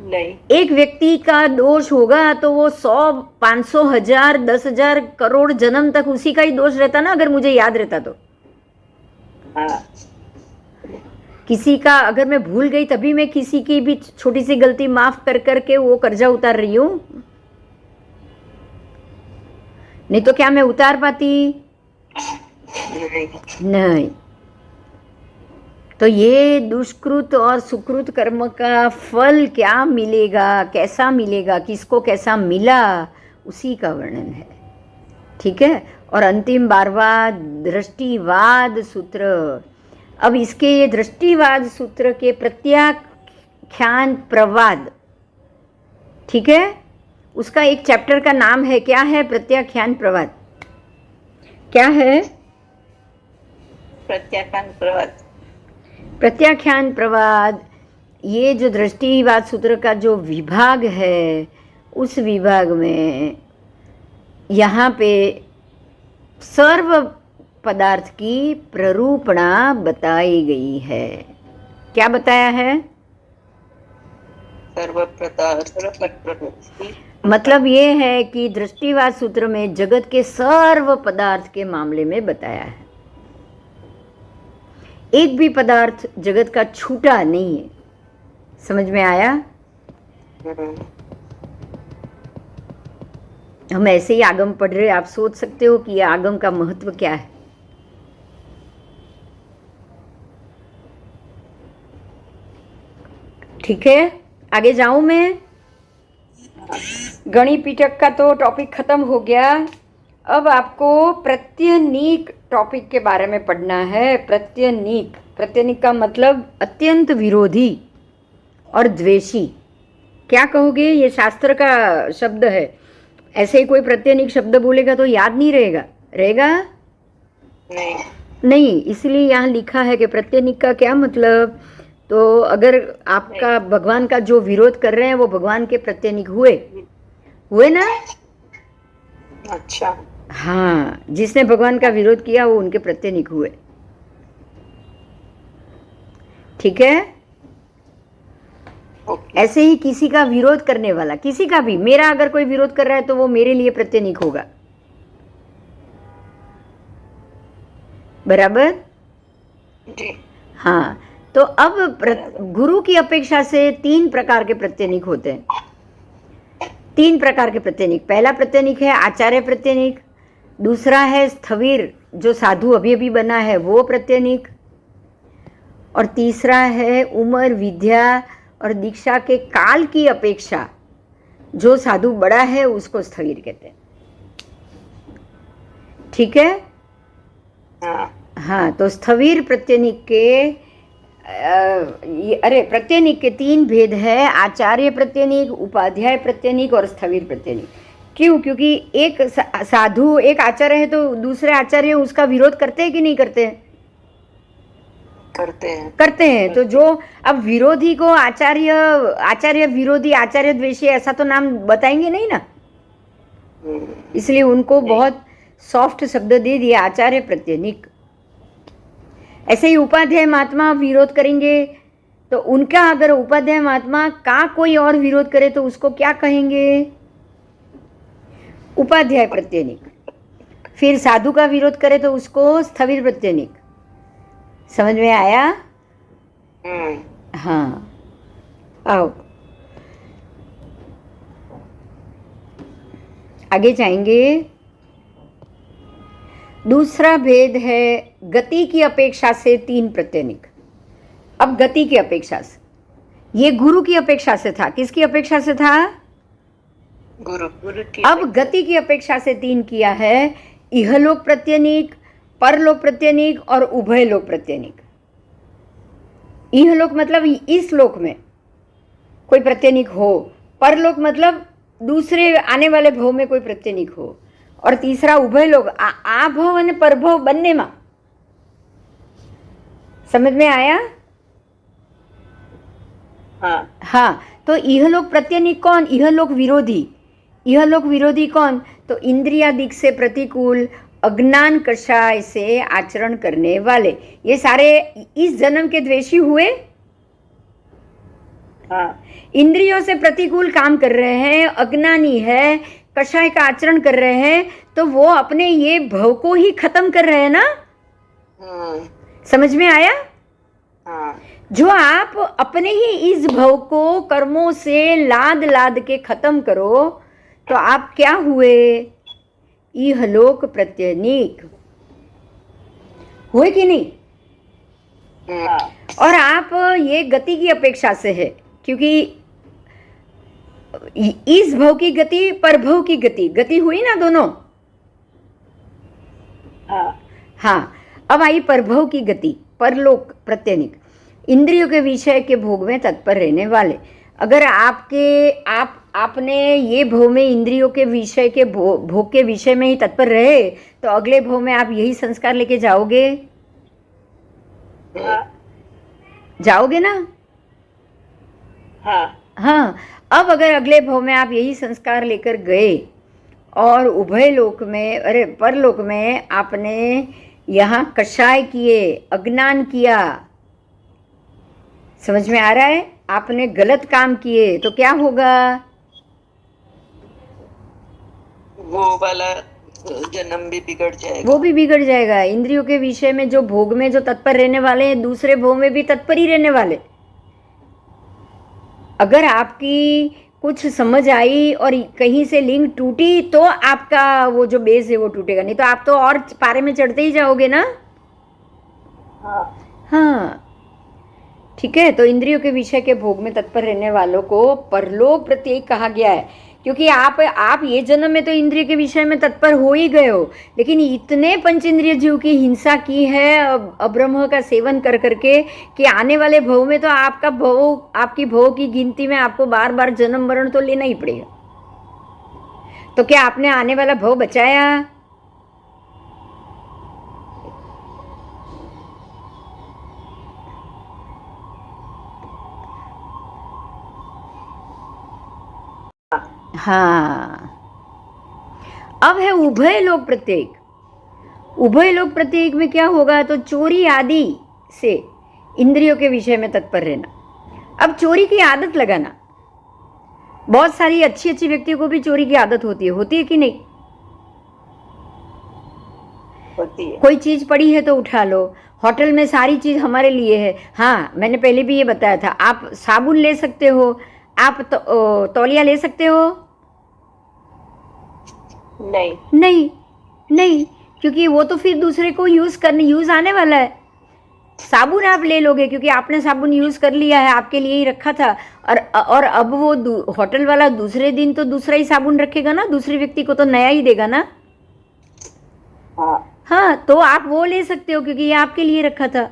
नहीं। एक व्यक्ति का दोष होगा तो वो 100, 500, 1000, 10,000 करोड़ जन्म तक उसी का ही दोष रहता ना, अगर मुझे याद रहता तो। किसी का अगर मैं भूल गई तभी मैं किसी की भी छोटी सी गलती माफ कर करके वो कर्जा उतार रही हूं, नहीं तो क्या मैं उतार पाती? नहीं। तो ये दुष्कृत और सुकृत कर्म का फल क्या मिलेगा, कैसा मिलेगा, किसको कैसा मिला, उसी का वर्णन है। ठीक है। और अंतिम 12वां दृष्टिवाद सूत्र। अब इसके ये दृष्टिवाद सूत्र के प्रत्याख्यान प्रवाद, ठीक है, उसका एक चैप्टर का नाम है, क्या है? प्रत्याख्यान प्रवाद। क्या है? प्रत्याख्यान प्रवाद। प्रत्याख्यान प्रवाद। ये जो दृष्टिवाद सूत्र का जो विभाग है, उस विभाग में यहाँ पे सर्व पदार्थ की प्ररूपणा बताई गई है। क्या बताया है? सर्व पदार्थ। मतलब ये है कि दृष्टिवाद सूत्र में जगत के सर्व पदार्थ के मामले में बताया है। एक भी पदार्थ जगत का छूटा नहीं है। समझ में आया? हम ऐसे ही आगम पढ़ रहे, आप सोच सकते हो कि ये आगम का महत्व क्या है। ठीक है, आगे जाऊं मैं? गणि पिटक का तो टॉपिक खत्म हो गया। अब आपको प्रत्यनीक टॉपिक के बारे में पढ़ना है। प्रत्यनीक, प्रत्यनीक का मतलब अत्यंत विरोधी और द्वेषी। क्या कहोगे? ये शास्त्र का शब्द है। ऐसे ही कोई प्रत्यनीक शब्द बोलेगा तो याद नहीं रहेगा। रहेगा? नहीं। इसलिए यहाँ लिखा है कि प्रत्यनीक का क्या मतलब। तो अगर आपका भगवान का जो विरोध कर रहे हैं वो भगवान के प्रत्यनीक हुए ना? अच्छा। हाँ, जिसने भगवान का विरोध किया वो उनके प्रत्यनीक हुए। ठीक है। ऐसे ही किसी का विरोध करने वाला, किसी का भी, मेरा अगर कोई विरोध कर रहा है तो वो मेरे लिए प्रत्यनीक होगा। बराबर? हाँ। तो अब गुरु की अपेक्षा से 3 प्रकार के प्रत्यनीक होते हैं। 3 प्रकार के प्रत्यनीक। पहला प्रत्यनीक है आचार्य प्रत्यनीक, दूसरा है स्थविर जो साधु अभी अभी बना है वो प्रत्यनीक, और तीसरा है उम्र, विद्या और दीक्षा के काल की अपेक्षा जो साधु बड़ा है उसको स्थविर कहते हैं। ठीक है? हाँ। तो स्थविर प्रत्यनीक के प्रत्यनीक के 3 भेद है, आचार्य प्रत्यनीक, उपाध्याय प्रत्यनीक और स्थविर प्रत्यनीक। क्यों? क्योंकि एक साधु, एक आचार्य है तो दूसरे आचार्य उसका विरोध करते हैं कि नहीं करते हैं? करते हैं। तो जो अब विरोधी को आचार्य विरोधी, आचार्य द्वेषी ऐसा तो नाम बताएंगे नहीं ना, इसलिए उनको बहुत सॉफ्ट शब्द दे दिया, आचार्य प्रत्यनिक। ऐसे ही उपाध्याय महात्मा विरोध करेंगे तो उनका, अगर उपाध्याय महात्मा का कोई और विरोध करे तो उसको क्या कहेंगे? उपाध्याय प्रत्यनिक। फिर साधु का विरोध करे तो उसको स्थविर प्रत्यनिक। समझ में आया? हाँ, आओ आगे जाएंगे। दूसरा भेद है गति की अपेक्षा से 3 प्रत्यनिक। अब गति की अपेक्षा से, ये गुरु की अपेक्षा से था। किसकी अपेक्षा से था? गुरु की। अब गति की अपेक्षा से 3 किया है, इहलोक प्रत्यनिक, परलोक प्रत्यनिक और उभय लोक प्रत्यनिक। इहलोक मतलब इस लोक में कोई प्रत्यनिक हो, परलोक मतलब दूसरे आने वाले भव में कोई प्रत्यनिक हो, और तीसरा उभय लोक, आ भव और परभव बनने में। समझ में आया? हाँ, तो इहलोक प्रत्यनिक कौन? इहलोक विरोधी। इहलोक विरोधी कौन? तो इंद्रियादिक से प्रतिकूल, अज्ञान कषाय से आचरण करने वाले। ये सारे इस जन्म के द्वेषी हुए। इंद्रियों से प्रतिकूल काम कर रहे हैं, अज्ञानी है, कषाय का आचरण कर रहे हैं, तो वो अपने ये भव को ही खत्म कर रहे हैं ना। समझ में आया? जो आप अपने ही इस भव को कर्मों से लाद लाद के खत्म करो तो आप क्या हुए? इहलोक प्रत्यनीक हुए कि नहीं? और आप ये गति की अपेक्षा से है, क्योंकि इस भव की गति परभव की गति हुई ना दोनों। हाँ, अब आई परभव की गति, परलोक प्रत्यनिक, इंद्रियों के विषय के भोग में तत्पर रहने वाले। अगर आपने ये भव में इंद्रियों के विषय के भोग के विषय में ही तत्पर रहे तो अगले भव में आप यही संस्कार लेके जाओगे। जाओगे ना? हाँ, अब अगर अगले भव में आप यही संस्कार लेकर गए और उभय लोक में, अरे परलोक में आपने यहाँ कषाय किए, अज्ञान किया, समझ में आ रहा है? आपने गलत काम किए तो क्या होगा? वो वाला जन्म भी बिगड़ जाएगा। वो भी बिगड़ जाएगा। इंद्रियों के विषय में जो भोग में जो तत्पर रहने वाले हैं, दूसरे भोग में भी तत्पर ही रहने वाले। अगर आपकी कुछ समझ आई और कहीं से लिंक टूटी तो आपका वो जो बेस है वो टूटेगा, नहीं तो आप तो और पारे में चढ़ते ही जाओगे ना। हाँ, ठीक है। तो इंद्रियों के विषय के भोग में तत्पर रहने वालों को परलोक प्रत्येक कहा गया है, क्योंकि आप ये जन्म में तो इंद्रिय के विषय में तत्पर हो ही गए हो, लेकिन इतने पंचेंद्रिय जीव की हिंसा की है अब्रह्म का सेवन कर करके कि आने वाले भव में तो आपकी भव की गिनती में आपको बार बार जन्म मरण तो लेना ही पड़ेगा। तो क्या आपने आने वाला भव बचाया? हाँ, अब है उभय लोक प्रत्येक। उभय लोक प्रत्येक में क्या होगा? तो चोरी आदि से इंद्रियों के विषय में तत्पर रहना। अब चोरी की आदत लगाना, बहुत सारी अच्छी अच्छी व्यक्तियों को भी चोरी की आदत होती है कि नहीं? होती है। कोई चीज पड़ी है तो उठा लो। होटल में सारी चीज हमारे लिए है। हाँ, मैंने पहले भी ये बताया था, आप साबुन ले सकते हो, आप तौलिया ले सकते हो? नहीं, क्योंकि वो तो फिर दूसरे को यूज आने वाला है। साबुन आप ले लोगे क्योंकि आपने साबुन यूज कर लिया है, आपके लिए ही रखा था, और अब वो होटल वाला दूसरे दिन तो दूसरा ही साबुन रखेगा ना, दूसरे व्यक्ति को तो नया ही देगा ना। हाँ, तो आप वो ले सकते हो क्योंकि ये आपके लिए रखा था।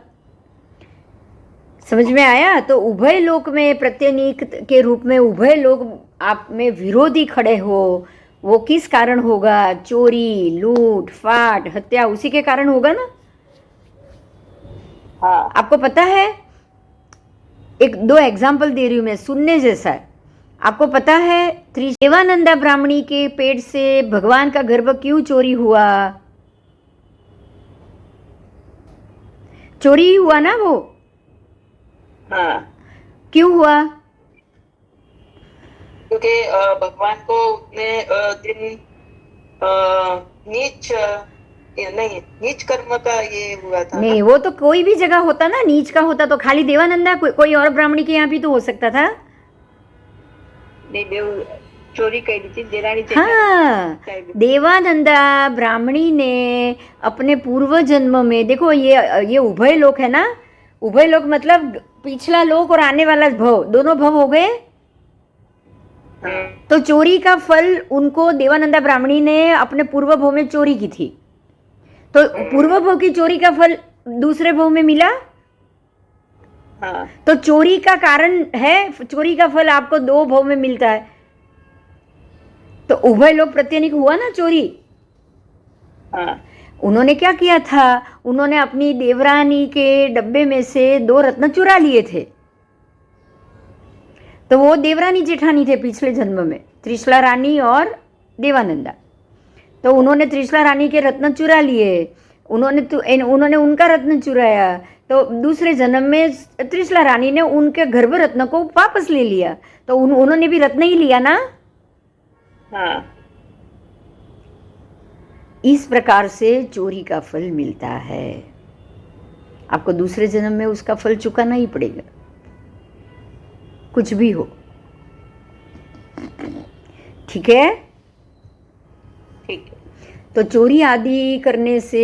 समझ में आया? तो उभय लोक में प्रत्यनीक के रूप में उभय लोक आप में विरोधी खड़े हो, वो किस कारण होगा? चोरी, लूट, फाट, हत्या, उसी के कारण होगा ना। हाँ आपको पता है, एक दो एग्जाम्पल दे रही हूँ मैं, सुनने जैसा है। आपको पता है देवानंदा ब्राह्मणी के पेट से भगवान का गर्भ क्यों चोरी हुआ? चोरी ही हुआ ना वो? हाँ, क्यों हुआ? क्योंकि भगवान को उतने दिन नीच नहीं, नीच कर्म का ये हुआ था नहीं, ना? वो तो कोई भी जगह होता ना, नीच का होता तो खाली देवानंदा, कोई और ब्राह्मणी के यहाँ भी तो हो सकता था। नहीं, देव चोरी करी थी देरानी हाँ, देवानंदा ब्राह्मणी ने अपने पूर्व जन्म में, देखो ये उभय लोक है ना, उभय लोक मतलब पिछला लोक और आने वाला भव, दोनों भव हो गए। तो चोरी का फल उनको देवानंदा ब्राह्मणी ने अपने पूर्व भव में चोरी की थी, तो पूर्व भव की चोरी का फल दूसरे भव में मिला। हाँ, तो चोरी का कारण है, चोरी का फल आपको दो भव में मिलता है, तो उभय लोक प्रत्यनिक हुआ ना चोरी। हाँ, उन्होंने क्या किया था, उन्होंने अपनी देवरानी के डब्बे में से 2 रत्न चुरा लिए थे। तो वो देवरानी जेठानी थे पिछले जन्म में, त्रिशला रानी और देवानंदा। तो उन्होंने त्रिशला रानी के रत्न चुरा लिए, उन्होंने उनका रत्न चुराया, तो दूसरे जन्म में त्रिशला रानी ने उनके गर्भ रत्न को वापस ले लिया, तो उन्होंने भी रत्न ही लिया ना। हाँ, इस प्रकार से चोरी का फल मिलता है। आपको दूसरे जन्म में उसका फल चुकाना ही पड़ेगा, कुछ भी हो। ठीक है? ठीक है। तो चोरी आदि करने से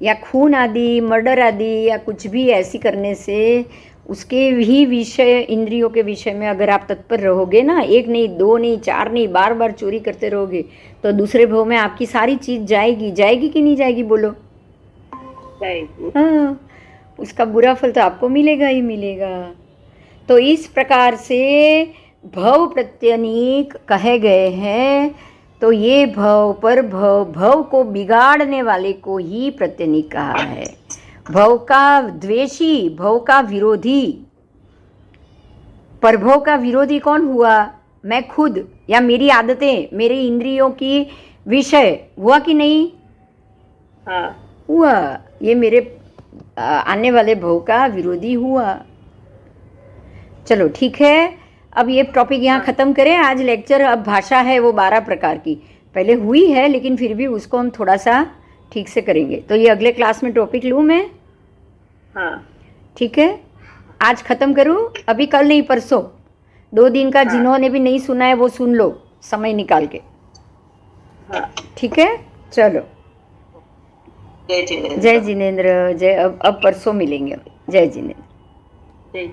या खून आदि, मर्डर आदि या कुछ भी ऐसी करने से, उसके ही विषय, इंद्रियों के विषय में अगर आप तत्पर रहोगे ना, 1 नहीं, 2 नहीं, 4 नहीं, बार बार चोरी करते रहोगे, तो दूसरे भव में आपकी सारी चीज जाएगी कि नहीं जाएगी? बोलो। हाँ, उसका बुरा फल तो आपको मिलेगा ही मिलेगा। तो इस प्रकार से भव प्रत्यनीक कहे गए हैं। तो ये भव पर भव को बिगाड़ने वाले को ही प्रत्यनीक कहा है। भव का द्वेषी, भव का विरोधी। परभव का विरोधी कौन हुआ? मैं खुद, या मेरी आदतें, मेरी इंद्रियों की विषय हुआ कि नहीं? हाँ, हुआ। ये मेरे आने वाले भव का विरोधी हुआ। चलो ठीक है, अब ये टॉपिक यहाँ ख़त्म करें। आज लेक्चर, अब भाषा है वो 12 प्रकार की, पहले हुई है लेकिन फिर भी उसको हम थोड़ा सा ठीक से करेंगे। तो ये अगले क्लास में टॉपिक लूँ मैं? हाँ, ठीक है, आज ख़त्म करूँ? अभी कल नहीं, परसों 2 दिन का जिन्होंने भी नहीं सुना है वो सुन लो समय निकाल के। हाँ। ठीक है, चलो। जय जिनेंद्र। जय जिनेंद्र। जय। अब परसों मिलेंगे। जय जिनेंद्र। जय